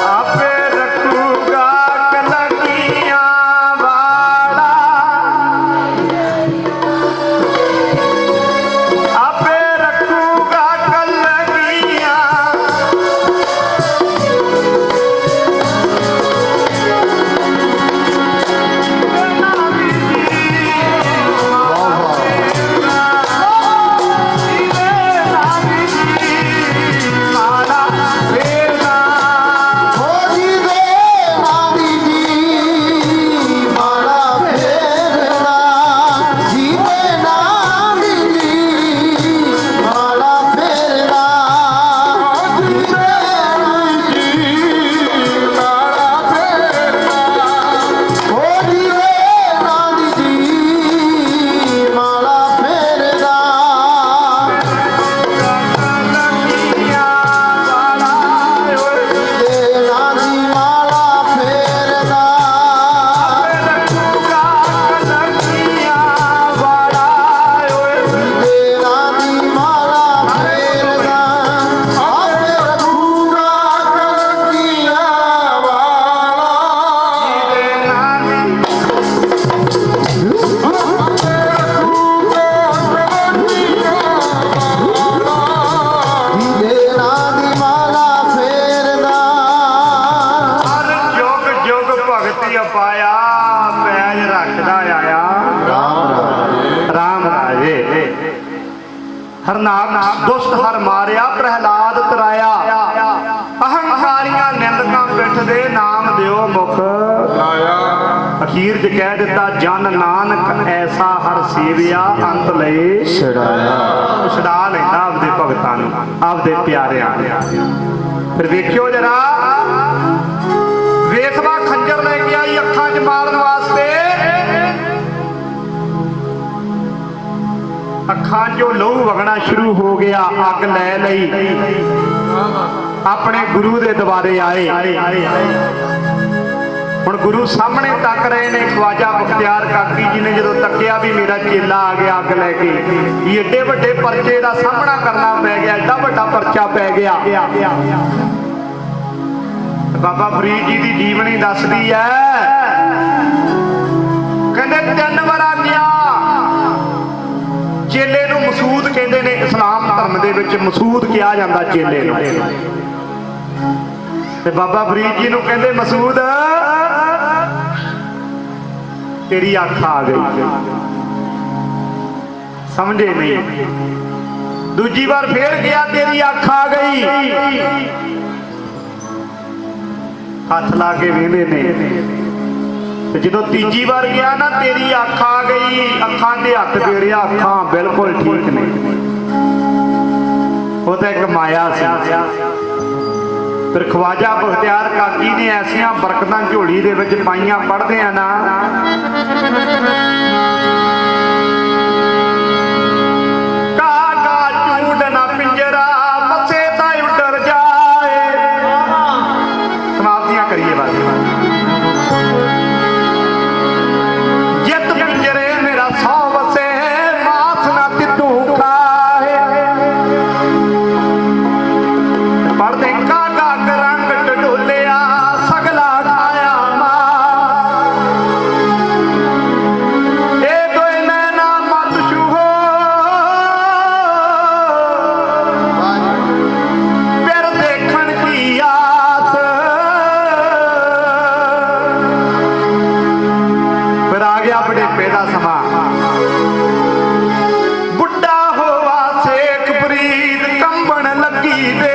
ਆਪੇ ਰੱਖੂਗਾ ਕਲਗੀਆਂ ਵਾਲਾ, ਆਪੇ ਰੱਖੂਗਾ ਕਲਗੀਆਂ, ਪਾਇਆ ਪੈਜ ਰੱਖਦਾ ਆਇਆ ਰਾਮ ਰਾਜੇ। ਹਰਨਾਮ ਦੁਸ਼ਟ ਹਰ ਮਾਰਿਆ, ਪ੍ਰਹਿਲਾਦ ਤਰਾਇਆ, ਅਹੰਕਾਰੀਆਂ ਨਿੰਦਕਾਂ ਪਿੱਠ ਦੇ ਨਾਮ ਦਿਓ ਮੁਖ ਲਾਇਆ। ਅਖੀਰ ਚ ਕਹਿ ਦਿੱਤਾ ਜਨ ਨਾਨਕ ਐਸਾ ਹਰ ਸੇਵਿਆ ਅੰਤ ਲਈ ਛਡਾ ਲੈਂਦਾ ਆਪਦੇ ਭਗਤਾਂ ਨੂੰ, ਆਪਦੇ ਪਿਆਰਿਆਂ ਨੂੰ। ਫਿਰ ਵੇਖਿਓ ਜਰਾ, ਵੇਖਵਾ ਖੰਜਰ ਲੈ ਕੇ ਆਈ ਅੱਖਾਂ 'ਚ ਮਾਰਨ ਵਾਸਤੇ, ਅੱਖਾਂ 'ਚੋਂ ਲਹੂ ਵਗਣਾ ਸ਼ੁਰੂ ਹੋ ਗਿਆ। ਅੱਗ ਲੈ ਲਈ, ਆਪਣੇ ਗੁਰੂ ਦੇ ਦੁਆਰੇ ਆਏ। ਹੁਣ ਗੁਰੂ ਸਾਹਮਣੇ ਤੱਕ ਰਹੇ ਨੇ। ਖਵਾਜਾ ਬਖਤਿਆਰ ਕਾਕੀ ਜੀ ਨੇ ਜਦੋਂ ਤੱਕਿਆ ਵੀ ਮੇਰਾ ਚੇਲਾ ਆ ਗਿਆ ਅੱਗ ਲੈ ਕੇ, ਵੀ ਏਡੇ ਵੱਡੇ ਪਰਚੇ ਦਾ ਸਾਹਮਣਾ ਕਰਨਾ ਪੈ ਗਿਆ, ਏਡਾ ਵੱਡਾ ਪਰਚਾ ਪੈ ਗਿਆ। ਬਾਬਾ ਫਰੀਦ ਜੀ ਦੀ ਜੀਵਨੀ ਦੱਸਦੀ ਹੈ, ਕਹਿੰਦੇ 3 ਵਾਰ ਗਿਆ। ਚੇਲੇ ਨੂੰ ਮਸੂਦ ਕਹਿੰਦੇ ਨੇ, ਇਸਲਾਮ ਧਰਮ ਦੇ ਵਿੱਚ ਮਸੂਦ ਕਿਹਾ ਜਾਂਦਾ ਚੇਲੇ ਨੂੰ। ਤੇ ਬਾਬਾ ਫਰੀਦ ਜੀ ਨੂੰ ਕਹਿੰਦੇ ਮਸੂਦ ਤੇਰੀ ਅੱਖ ਆ ਗਈ। ਸਮਝੇ ਨਹੀਂ। ਦੂਜੀ ਵਾਰ ਫੇਰ ਗਿਆ, ਤੇਰੀ ਅੱਖ ਆ ਗਈ। ਹੱਥ ਲਾ ਕੇ ਵੇਂਦੇ ਨੇ। ਤੇ ਜਦੋਂ ਤੀਜੀ ਵਾਰ ਗਿਆ ਨਾ, ਤੇਰੀ ਅੱਖ ਆ ਗਈ। ਅੱਖਾਂ ਦੇ ਹੱਥ ਫੇਰਿਆ, ਅੱਖਾਂ ਬਿਲਕੁਲ ਠੀਕ ਨੇ। ਉਹ ਤਾਂ ਇੱਕ ਮਾਇਆ ਸੀ। ਫਿਰ ਖਵਾਜਾ ਬਖਤਿਆਰ ਕਾਕੀ ਨੇ ਐਸੀਆਂ ਬਰਕਤਾਂ ਝੋਲੀ ਦੇ ਵਿੱਚ ਪਾਈਆਂ, ਪੜ੍ਹਦੇ ਆ ਨਾ, ਕਾਗਾ ਝੂੰਡ ਨਾ ਪਿੰਜਰਾ ਮੱਥੇ ਤਾਂ ਉੱਡਰ ਜਾਏ। ਸਮਾਪਤੀਆਂ ਕਰੀਏ ਬਸ। ਜਿੱਤ ਪਿੰਜਰੇ ਮੇਰਾ ਸੌ ਵਸੇ, ਮਾਸ ਨਾ ਤਿੱਤੂ ਖਾਏ। ਪੜ੍ਹਦੇ ਕਾਗਾ ਰੰਗ ਟਡੋਲਿਆ, ਸਗਲਾ ਖਾਇਆ ਮਾਂ। ਇਹ ਦੋਏ ਨੈਣਾ ਮਤ ਛੂਹੋ, ਫਿਰ ਦੇਖਣ ਕੀ ਆਸ। ਫਿਰ ਆ ਗਿਆ ਬੁਢੇਪੇ ਦਾ ਸਮਾਂ। ਬੁੱਢਾ ਹੋਵਾ ਸੇਖ ਫਰੀਦ, ਕੰਬਣ ਲੱਗੀ ਦੇ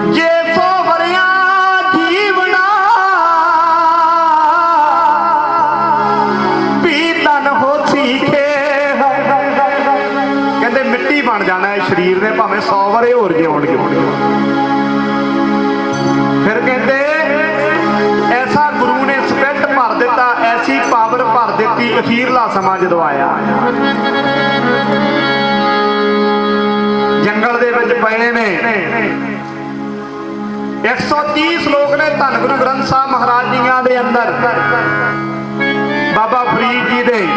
ਜੇ 100 ਵਰਿਆਂ ਜੀਵਨਾ, ਪੀਤਨ ਹੋਸੀ ਖੇ। ਕਹਿੰਦੇ ਮਿੱਟੀ ਬਣ ਜਾਣਾ ਹੈ ਸਰੀਰ ਨੇ, ਭਾਵੇਂ 100 ਵਰੇ ਹੋਰ ਜਿਉਣਗੇ। ਫਿਰ ਕਹਿੰਦੇ ਐਸਾ ਗੁਰੂ ਨੇ ਸਪਿੱਟ ਭਰ ਦਿੱਤਾ, ਐਸੀ ਪਾਵਰ ਭਰ ਦਿੱਤੀ। ਅਖੀਰਲਾ ਸਮਾਂ ਜਦੋਂ ਆਇਆ, ਜੰਗਲ ਦੇ ਵਿੱਚ ਪਏ ਨੇ 130 ਸ਼ਲੋਕ ਨੇ ਧੰਨ ਗੁਰੂ ਗ੍ਰੰਥ ਸਾਹਿਬ ਮਹਾਰਾਜ ਜੀਆਂ ਦੇ ਅੰਦਰ, ਬਾਬਾ ਫਰੀਦ ਜੀ ਦੇ।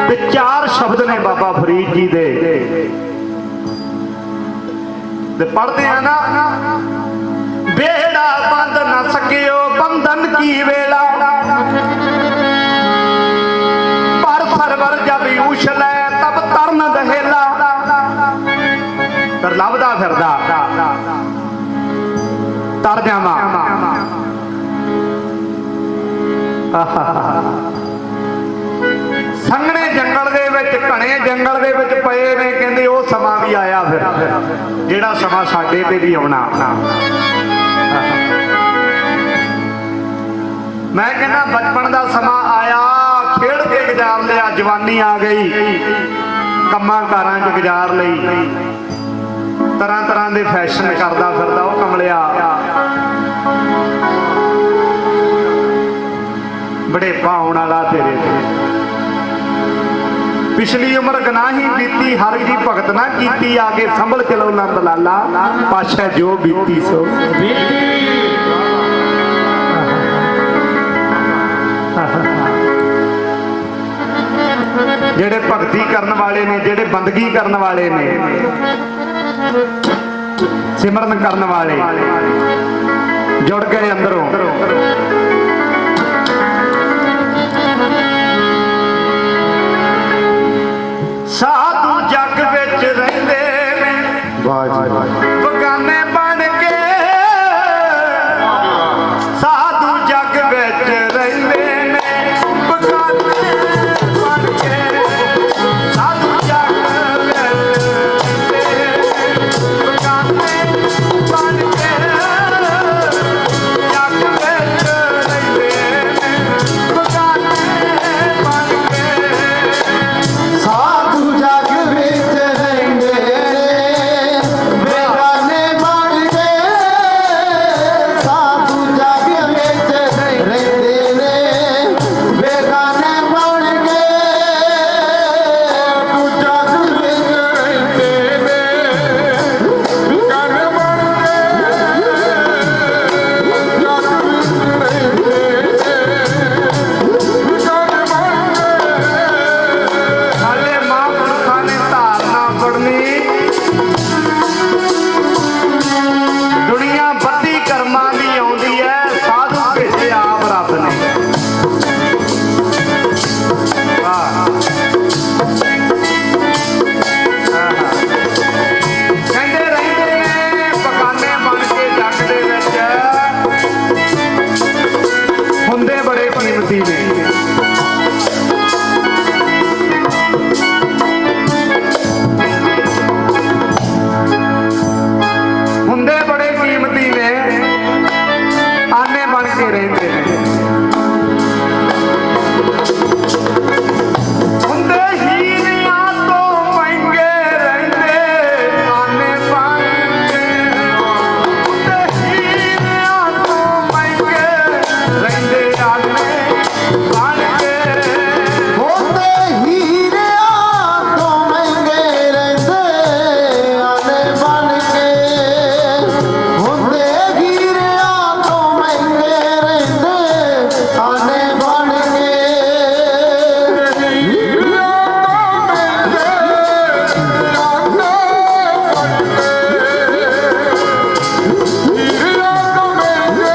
ਤੇ ਤੇ 4 ਸ਼ਬਦ ਨੇ ਬਾਬਾ ਫਰੀਦ ਜੀ ਦੇ ਤੇ ਪੜ੍ਹਦੇ ਆ ਨਾ, ਬੇੜਾ ਬੰਦ ਨਾ ਸਕਿਓ ਬੰਧਨ ਕੀ ਵੇਲਾ, ਪਰ ਸਰਵਰ ਜਬ ਉਛਲੇ ਤਬ ਤਰਨ ਦਹੇਲਾ। ਪਰ ਲੱਭਦਾ ਫਿਰਦਾ ਤਰ ਜਾਵਾਂ। ਸੰਘਣੇ ਜੰਗਲ ਦੇ ਵਿੱਚ, ਘਣੇ ਜੰਗਲ ਦੇ ਵਿੱਚ ਪਏ ਨੇ, ਕਹਿੰਦੇ ਉਹ ਸਮਾਂ ਵੀ ਆਇਆ ਫਿਰ ਜਿਹੜਾ ਸਮਾਂ ਸਾਡੇ ਤੇ ਵੀ ਆਉਣਾ। ਮੈਂ ਕਹਿੰਦਾ ਬਚਪਨ ਦਾ ਸਮਾਂ ਆਇਆ, ਖੇਡ ਕੇ ਗੁਜ਼ਾਰ ਲਿਆ, ਜਵਾਨੀ ਆ ਗਈ, ਕੰਮਾਂ ਕਾਰਾਂ 'ਚ ਗੁਜ਼ਾਰ ਲਈ, ਤਰ੍ਹਾਂ ਤਰ੍ਹਾਂ ਦੇ ਫੈਸ਼ਨ ਕਰਦਾ ਫਿਰਦਾ ਉਹ ਕਮਲਿਆ। ਬੜੇਪਾ ਆਉਣ ਵਾਲਾ ਤੇਰੇ ਤੇ, ਪਿਛਲੀ ਉਮਰ ਗਨਾਹੀ ਬੀਤੀ, ਹਰ ਜੀ ਭਗਤ ਨਾ ਕੀਤੀ, ਆਗੇ ਸੰਭਲ ਚਲੋ ਨੰਦ ਲਾਲਾ, ਪਾਸ਼ਾ ਜੋ ਬੀਤੀ ਸੋ ਬੀਤੀ। ਜਿਹੜੇ ਭਗਤੀ ਕਰਨ ਵਾਲੇ ਨੇ, ਜਿਹੜੇ ਬੰਦਗੀ ਕਰਨ ਵਾਲੇ ਨੇ, ਸਿਮਰਨ ਕਰਨ ਵਾਲੇ ਜੁੜ ਗਏ ਅੰਦਰੋਂ। ਸਾਧੂ ਜੱਗ ਵਿੱਚ ਰਹਿੰਦੇ ਨੇ ਬਗਾਨੇ ਬਣ ਕੇ, ਸਾਧੂ ਜੱਗ ਵਿੱਚ ਰਹਿੰਦੇ ਨੇ ਬਗਾਨੇ ਬਣ ਕੇ, ਸਾਧੂ ਜੱਗ ਵਿੱਚ ਰਹਿੰਦੇ ਬਗਾਨੇ ਬਣ ਕੇ, ਜੱਗ ਵਿੱਚ ਰਹਿੰਦੇ ਬਗਾਨੇ ਬਣ ਕੇ। ਸਾਧੂ ਜਗ ਵਿੱਚ ਰਹਿੰਦੇ ਨੇ ਬੇਗਾਨੇ ਬਣ ਕੇ, ਸਾਧੂ ਜਗ ਵਿੱਚ ਰਹਿੰਦੇ ਨੇ ਬੇਗਾਨੇ ਬਣ ਕੇ, ਤੂੰ ਜਗ ਵਿੱਚ ਰਹਿੰਦੇ ਨੇ ਬੇਗਾਨੇ ਬਣ ਕੇ, ਜਗ ਵਿੱਚ ਰਹਿੰਦੇ ਹਾਲੇ ਮਹਾਂਪੁਰਖਾਂ ਨੇ ਧਾਰਨਾ ਪੜਨੀ, ਦੁਨੀਆ ਬੱਤੀ ਕਰਮਾਂ ਦੀ ਆਉਂਦੀ ਹੈ, ਸਾਧੂ ਭੇਜੇ ਆਪ ਰੱਬ ਨੇ। ਵਾਹ। ਕਹਿੰਦੇ ਰਹਿੰਦੇ ਨੇ ਬਗਾਨੇ ਬਣ ਕੇ ਜੱਗ ਦੇ ਵਿੱਚ, ਹੁੰਦੇ ਬੜੇ ਕੀਮਤੀ ਨੇ। ਹੁੰਦੇ ਬੜੇ ਕੀਮਤੀ ਨੇ, ਆਨੇ ਬਣ ਕੇ ਰਹਿੰਦੇ ਨੇ। ਹੁੰਦੇ ਹੀਰਿਆਂ ਤੋਂ ਮਹਿੰਗੇ ਰਹਿੰਦੇ, ਆਨੇ ਬਣ ਕੇ, ਹੁੰਦੇ ਹੀਰਿਆਂ ਤੋਂ ਮਹਿੰਗੇ ਰਹਿੰਦੇ, ਆਨੇ ਬਣ ਕੇ। ਹੁੰਦੇ ਹੀਰਿਆਂ ਤੋਂ ਮਹਿੰਗੇ ਰਹਿੰਦੇ ਆਨੇ ਬਣ ਕੇ, ਹੁੰਦੇ ਹੀਰਿਆਂ ਤੋਂ ਮਹਿੰਗੇ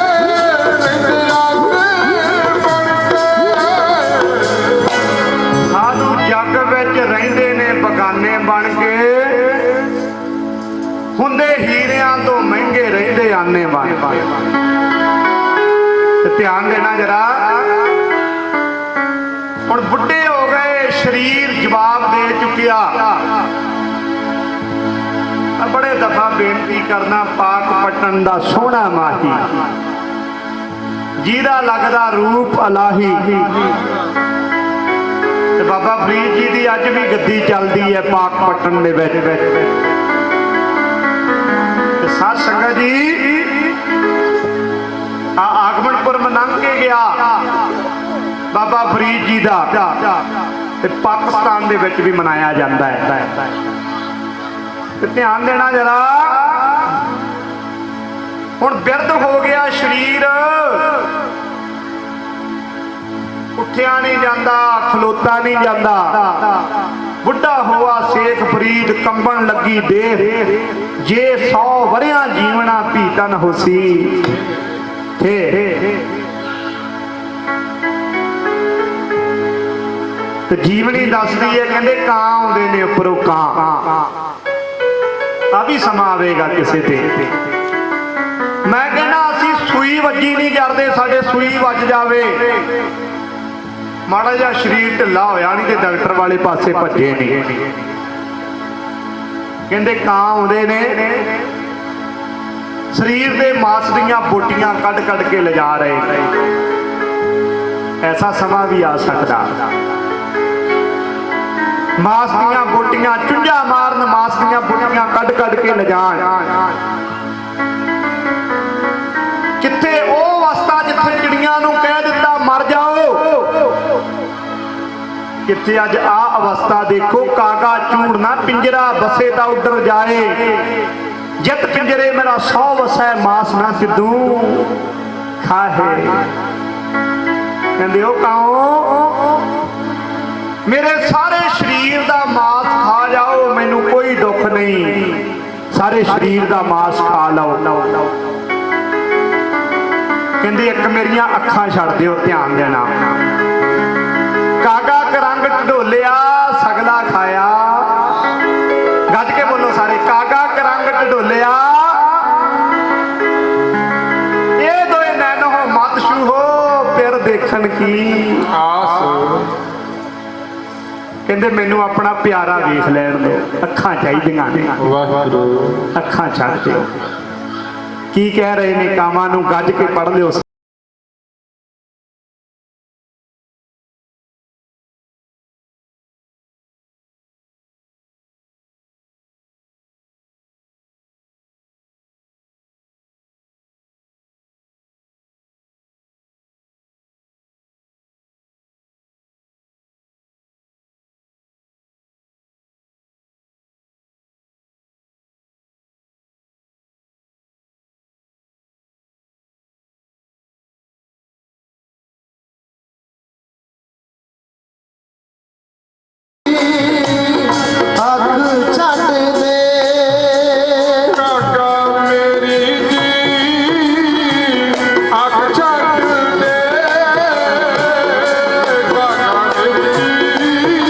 ਰਹਿੰਦੇ ਆਨੇ ਬਣ ਕੇ, ਸਾਧੂ ਜੱਗ ਵਿੱਚ ਰਹਿੰਦੇ ਨੇ ਬਗਾਨੇ ਬਣ ਕੇ, ਹੁੰਦੇ ਹੀਰਿਆਂ ਤੋਂ ਮਹਿੰਗੇ ਰਹਿੰਦੇ ਆਨੇ ਬਣ ਕੇ। ਤੇ ਧਿਆਨ ਦੇਣਾ ਜਰਾ, ਹੁਣ ਬੁੱਢੇ ਹੋ ਗਏ, ਸਰੀਰ ਜਵਾਬ ਦੇ ਚੁੱਕਿਆ। ਬੜੇ ਦਫਾ ਬੇਨਤੀ ਕਰਨਾ, ਪਾਕ ਪਟਨ ਦਾ ਸੋਹਣਾ ਮਾਹੀ, ਜਿਹਦਾ ਲੱਗਦਾ ਰੂਪ ਅਲਾਹੀ। ਤੇ ਬਾਬਾ ਫਰੀਦ ਜੀ ਦੀ ਅੱਜ ਵੀ ਗੱਦੀ ਚੱਲਦੀ ਹੈ ਪਾਕ ਪਟਨ ਦੇ ਵਿੱਚ। ਤੇ ਸਾਧ ਸੰਗਤ ਜੀ, ਆਗਮਨਪੁਰ ਲੰਘ ਕੇ ਗਿਆ ਬਾਬਾ ਫਰੀਦ ਜੀ ਦਾ, ਤੇ ਪਾਕਿਸਤਾਨ ਦੇ ਵਿੱਚ ਵੀ ਮਨਾਇਆ ਜਾਂਦਾ ਹੈ। ਤੇ ਧਿਆਨ ਦੇਣਾ ਜਰਾ, ਹੁਣ ਬਿਰਧ ਹੋ ਗਿਆ ਸਰੀਰ, ਉੱਠਿਆ ਨਹੀਂ ਜਾਂਦਾ, ਖਲੋਤਾ ਨਹੀਂ ਜਾਂਦਾ। ਬੁੱਢਾ ਹੋਆ ਸ਼ੇਖ ਫਰੀਦ ਕੰਬਣ ਲੱਗੀ ਦੇਹ, ਜੇ 100 ਵਰਿਆਂ ਜੀਵਣਾ ਭੀਤਨ ਹੋਸੀ ਥੇ। ਤੇ ਜੀਵਨੀ ਦੱਸਦੀ ਹੈ, ਕਹਿੰਦੇ ਕਾਂ ਆਉਂਦੇ ਨੇ ਉੱਪਰੋਂ, ਕਾਂ ਆ ਵੀ ਸਮਾਂ ਆਵੇਗਾ ਕਿਸੇ ਤੇ। ਮੈਂ ਕਹਿੰਦਾ ਅਸੀਂ ਸੂਈ ਵੱਜੀ ਨਹੀਂ ਕਰਦੇ, ਸਾਡੇ ਸੂਈ ਵੱਜ ਜਾਵੇ, ਮਾੜਾ ਜਿਹਾ ਸਰੀਰ ਢਿੱਲਾ ਹੋਇਆ ਨਹੀਂ ਤੇ ਡਾਕਟਰ ਵਾਲੇ ਪਾਸੇ ਭੱਜੇ ਨਹੀਂ। ਕਹਿੰਦੇ ਕਾਂ ਆਉਂਦੇ ਨੇ, ਸਰੀਰ ਦੇ ਮਾਸ ਦੀਆਂ ਬੋਟੀਆਂ ਕੱਢ ਕੱਢ ਕੇ ਲਿਜਾ ਰਹੇ ਨੇ। ਐਸਾ ਸਮਾਂ ਵੀ ਆ ਸਕਦਾ, ਮਾਸ ਦੀਆਂ ਬੋਟੀਆਂ ਚੁੰਝਾ ਮਾਰਨ, ਮਾਸ ਦੀਆਂ ਬੋਟੀਆਂ ਕੱਢ ਕੱਢ ਕੇ ਲਿਜਾਣ। ਕਿੱਥੇ ਉਹ ਅਵਸਥਾ ਜਿੱਥੇ ਚਿੜੀਆਂ ਨੂੰ ਕਹਿ ਦਿੱਤਾ ਮਰ ਜਾਓ, ਕਿੱਥੇ ਅੱਜ ਆ ਅਵਸਥਾ ਦੇਖੋ। ਕਾਗਾ ਚੂੜ ਨਾ ਪਿੰਜਰਾ ਬਸੇ ਤਾਂ ਉੱਡਰ ਜਾਏ, ਜਿਤ ਪਿੰਜਰੇ ਮੇਰਾ 100 ਵਸੈ ਮਾਸ ਨਾ ਸਿੱਧੂ ਖਾਹੇ। ਕਹਿੰਦੇ ਉਹ ਕਾਓ ਮੇਰੇ ਸਾਰੇ ਸਰੀਰ ਦਾ ਮਾਸ ਖਾ ਜਾਓ, ਮੈਨੂੰ ਕੋਈ ਦੁੱਖ ਨਹੀਂ, ਸਾਰੇ ਸਰੀਰ ਦਾ ਮਾਸ ਖਾ ਲਓ। ਕਹਿੰਦੇ ਇੱਕ ਮੇਰੀਆਂ ਅੱਖਾਂ ਛੱਡ ਦਿਓ, ਧਿਆਨ ਦੇਣਾ। ਕਾਗਾ ਕਰੰਗ ਢੋਲਿਆ ਸਗਲਾ ਖਾਇਆ, ਗੱਜ ਕੇ ਬੋਲੋ ਸਾਰੇ, ਕਾਗਾ ਕਰੰਗ ਢੋਲਿਆ ਇਹ ਦੋਏ ਨੈਣੋ ਮਤ ਛੂ ਹੋ ਫਿਰ ਦੇਖਣ ਕੀ ਆਸ। ਕਹਿੰਦੇ ਮੈਨੂੰ ਆਪਣਾ ਪਿਆਰਾ ਵੇਖ ਲੈਣ ਦਿਓ, ਅੱਖਾਂ ਚਾਹੀਦੀਆਂ ਨੇ, ਵਾਹਿਗੁਰੂ ਅੱਖਾਂ ਛੱਡ ਦਿਓ। ਕੀ ਕਹਿ ਰਹੇ ਨੇ ਕਾਵਾਂ ਨੂੰ, ਗੱਜ ਕੇ ਪੜ੍ਹ ਲਿਓ। ਅੱਖ ਛੱਡ ਦੇ ਕਾਕਾ ਮੇਰੀ ਜੀ, ਅੱਖ ਛੱਡ ਦੇ ਕਾਕਾ ਮੇਰੀ ਜੀ,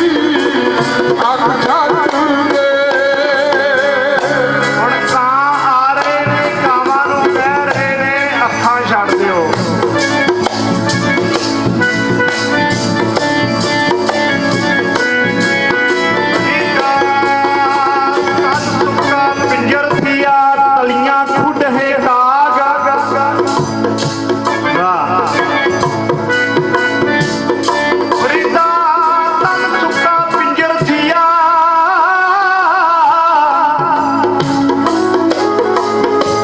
ਅੱਖ ਛੱਡ ਦੇ। ਹੁਣ ਕਾਂ ਆ ਰਹੇ ਨੇ, ਕਾਵਾਂ ਨੂੰ ਕਹਿ ਰਹੇ ਨੇ ਅੱਖਾਂ ਛੱਡ ਦਿਓ। ਪਿੰਜਰ ਥੀਆ ਤਲੀਆਂ ਖੁੱਡ ਹੈ ਦਾਗ, ਵਾਹ ਫਰੀਦਾ ਤਨ ਚੁੱਕਾ ਪਿੰਜਰ ਥੀਆ,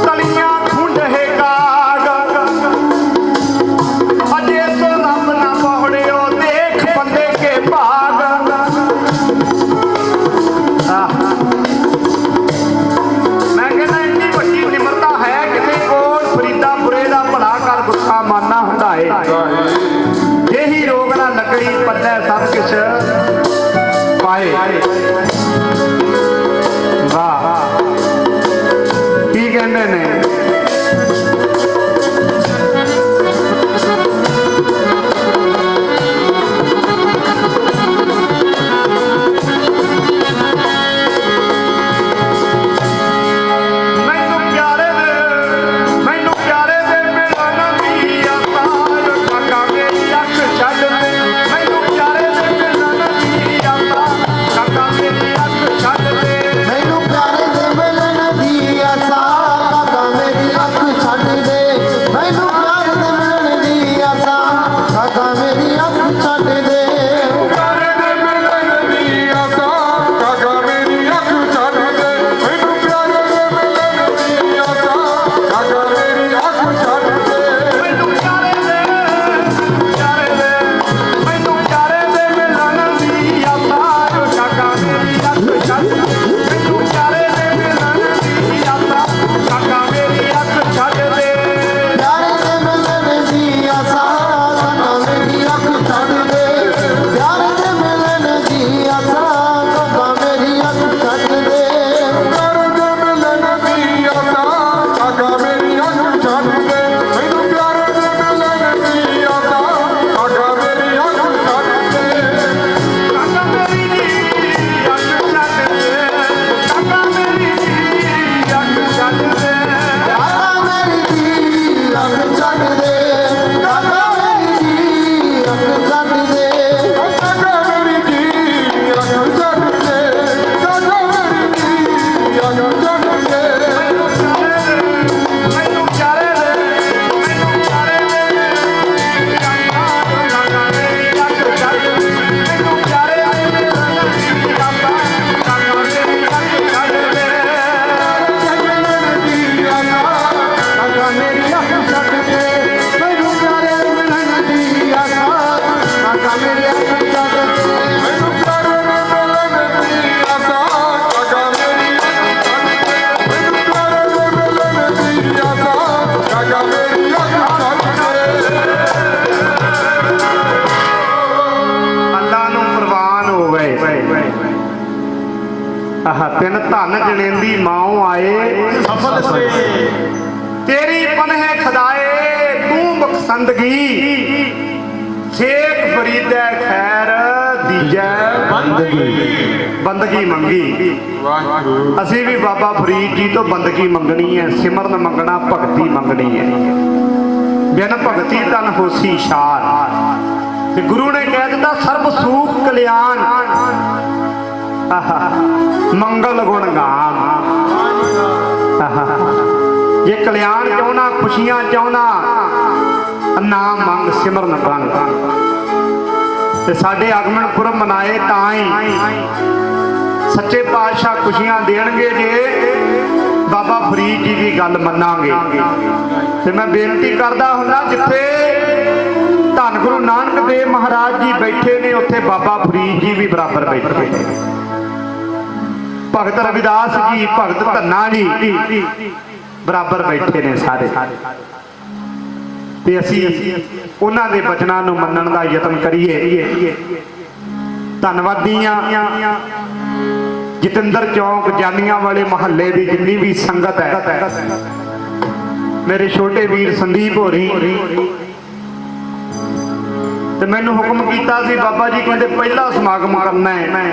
ਤਲੀਆਂ ਖੁੱਡ ਹੈ ਦਾਗ। ਅਜੇ ਤੋਂ ਰੱਬ ਨਾ ਪਹੁੜਿਓ, ਦੇਖ ਬੰਦੇ ਕੇ ਭਾਗ। ਮੈਂ ਕਹਿੰਦਾ ਇੰਨੀ ਵੱਡੀ ਨਿਮਰਤਾ ਹੈ ਕਿਤੇ ਕੋਲ, ਫਰੀਦਾ ਬੁਰੇ ਦਾ ਭਲਾ ਕਰ ਗੁੱਸਾ ਮਾਨਾ ਹੰਡਾਏ। ਇਹੀ ਰੋਗ ਨਾ ਲੱਗਣੀ ਪੱਲੇ ਸਭ ਕੁਛ ਪਾਏ। ਵਾਹ ਕੀ ਕਹਿੰਦੇ ਨੇ, ਮੈਨੂੰ ਪਿਆਰੇ ਦੇ ਮਿਲਣ ਦੀ ਆਸਾਂ, ਕਾਕਾ ਮੇਰੀ ਅੱਖ ਛੱਡ ਦੇ। ਮੈਨੂੰ ਪਿਆਰੇ ਦੇ ਮਿਲਣ ਦੀ ਆਸਾਂ, ਕਾਕਾ ਆਹ ਤਿੰਨ ਧਨ ਜਣੇਂਦੀ ਮਾਉ ਆਏ ਸਫਲ ਸੇ ਤੇਰੀ ਪਨਹੇ ਖਦਾਏ ਤੂੰ ਬਖਸ਼ੰਦਗੀ ਸ਼ੇਖ ਫਰੀਦੈ ਖੈਰ ਦੀਜੈ ਬੰਦਗੀ ਮੰਗੀ। ਵਾਹਿਗੁਰੂ ਅਸੀਂ ਵੀ ਬਾਬਾ ਫਰੀਦ ਜੀ ਤੋਂ ਬੰਦਗੀ ਮੰਗਣੀ ਹੈ, ਸਿਮਰਨ ਮੰਗਣਾ, ਭਗਤੀ ਮੰਗਣੀ ਹੈ। ਬਿਨ ਭਗਤੀ ਤਨ ਹੋਸੀ ਸ਼ਾਰ। ਤੇ ਗੁਰੂ ਨੇ ਕਹਿ ਦਿੱਤਾ ਸਰਬ ਸੂਖ ਕਲਿਆਣ ਮੰਗਲ ਗੁਣ ਗਾਮ। ਜੇ ਕਲਿਆਣ ਚਾਹੁੰਨਾ, ਖੁਸ਼ੀਆਂ ਚਾਹੁੰਨਾ, ਨਾਮ ਮੰਗ ਸਿਮਰਨ ਬੰਗ। ਤੇ ਸਾਡੇ ਆਗਮਨ ਪੁਰਬ ਮਨਾਏ ਤਾਂ ਹੀ ਸੱਚੇ ਪਾਤਸ਼ਾਹ ਖੁਸ਼ੀਆਂ ਦੇਣਗੇ ਜੇ ਬਾਬਾ ਫਰੀਦ ਜੀ ਦੀ ਗੱਲ ਮੰਨਾਂਗੇ। ਤੇ ਮੈਂ ਬੇਨਤੀ ਕਰਦਾ ਹੁੰਦਾ ਜਿੱਥੇ ਧੰਨ ਗੁਰੂ ਨਾਨਕ ਦੇਵ ਮਹਾਰਾਜ ਜੀ ਬੈਠੇ ਨੇ ਉੱਥੇ ਬਾਬਾ ਫਰੀਦ ਜੀ ਵੀ ਬਰਾਬਰ ਬੈਠੇ ਨੇ। ਭਗਤ ਰਵਿਦਾਸ ਜੀ, ਭਗਤ ਧੰਨਾ ਜੀ ਬਰਾਬਰ ਬੈਠੇ ਨੇ ਸਾਰੇ। ਤੇ ਅਸੀਂ ਉਹਨਾਂ ਦੇ ਬਚਨਾਂ ਨੂੰ ਮੰਨਣ ਦਾ ਯਤਨ ਕਰੀਏ। ਧੰਨਵਾਦੀਆਂ ਜਤਿੰਦਰ ਚੌਕ ਜਾਨੀਆਂ ਵਾਲੇ ਮਹੱਲੇ ਦੀ ਜਿੰਨੀ ਵੀ ਸੰਗਤ ਹੈ, ਮੇਰੇ ਛੋਟੇ ਵੀਰ ਸੰਦੀਪ ਹੋਰੀ, ਤੇ ਮੈਨੂੰ ਹੁਕਮ ਕੀਤਾ ਸੀ ਬਾਬਾ ਜੀ ਕਹਿੰਦੇ ਪਹਿਲਾ ਸਮਾਗਮ ਕਰਨਾ ਹੈ,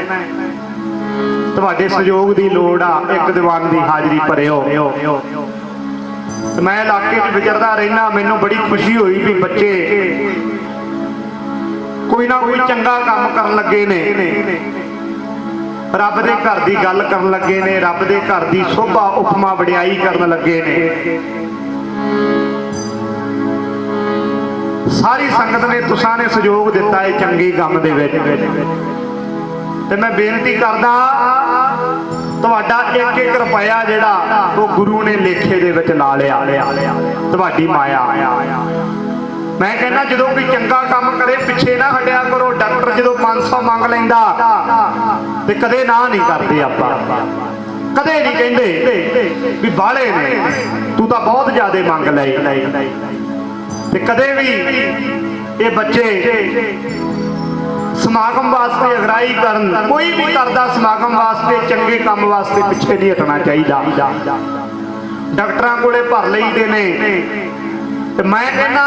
ਤੁਹਾਡੇ ਸਹਿਯੋਗ ਦੀ ਲੋੜ ਆ, ਇੱਕ ਦੀਵਾਨ ਦੀ ਹਾਜ਼ਰੀ ਭਰਿਓ। ਤੇ ਮੈਂ ਇਲਾਕੇ 'ਚ ਵਿਚਰਦਾ ਰਹਿਣਾ, ਮੈਨੂੰ ਬੜੀ ਖੁਸ਼ੀ ਹੋਈ ਵੀ ਬੱਚੇ ਕੋਈ ਨਾ ਕੋਈ ਚੰਗਾ ਕੰਮ ਕਰਨ ਲੱਗੇ ਨੇ, ਰੱਬ ਦੇ ਘਰ ਦੀ ਗੱਲ ਕਰਨ ਲੱਗੇ ਨੇ, ਰੱਬ ਦੇ ਘਰ ਦੀ ਸੋਭਾ ਉਪਮਾ ਵਡਿਆਈ ਕਰਨ ਲੱਗੇ ਨੇ। ਸਾਰੀ ਸੰਗਤ ਨੇ, ਤੁਸਾਂ ਨੇ ਸਹਿਯੋਗ ਦਿੱਤਾ ਹੈ ਚੰਗੇ ਕੰਮ ਦੇ ਵਿੱਚ। ਤੇ ਮੈਂ ਬੇਨਤੀ ਕਰਦਾ ਤੁਹਾਡਾ ਇੱਕ ਇੱਕ ਰੁਪਇਆ ਜਿਹੜਾ ਉਹ ਗੁਰੂ ਨੇ ਲੇਖੇ ਦੇ ਵਿੱਚ ਲਾ ਲਿਆ, ਤੁਹਾਡੀ ਮਾਇਆ। ਮੈਂ ਕਹਿੰਦਾ ਜਦੋਂ ਕੋਈ ਚੰਗਾ ਕੰਮ ਕਰੇ ਪਿੱਛੇ ਨਾ ਹਟਿਆ ਕਰੋ। ਡਾਕਟਰ ਜਦੋਂ 500 ਮੰਗ ਲੈਂਦਾ ਤੇ ਕਦੇ ਨਾ ਨਹੀਂ ਕਰਦੇ ਆਪਾਂ, ਕਦੇ ਨਹੀਂ ਕਹਿੰਦੇ ਵੀ ਬਾਹਲੇ ਨੇ, ਤੂੰ ਤਾਂ ਬਹੁਤ ਜ਼ਿਆਦਾ ਮੰਗ ਲਏ। ਤੇ ਕਦੇ ਵੀ ਇਹ ਬੱਚੇ ਸਮਾਗਮ ਵਾਸਤੇ ਅਗਰਾਈ ਕਰਨ, ਕੋਈ ਵੀ ਕਰਦਾ ਸਮਾਗਮ ਵਾਸਤੇ, ਚੰਗੇ ਕੰਮ ਵਾਸਤੇ ਪਿੱਛੇ ਨਹੀਂ ਹਟਣਾ ਚਾਹੀਦਾ। ਡਾਕਟਰਾਂ ਕੋਲੇ ਭਰ ਲਈਦੇ ਨੇ। ਤੇ ਮੈਂ ਕਹਿੰਦਾ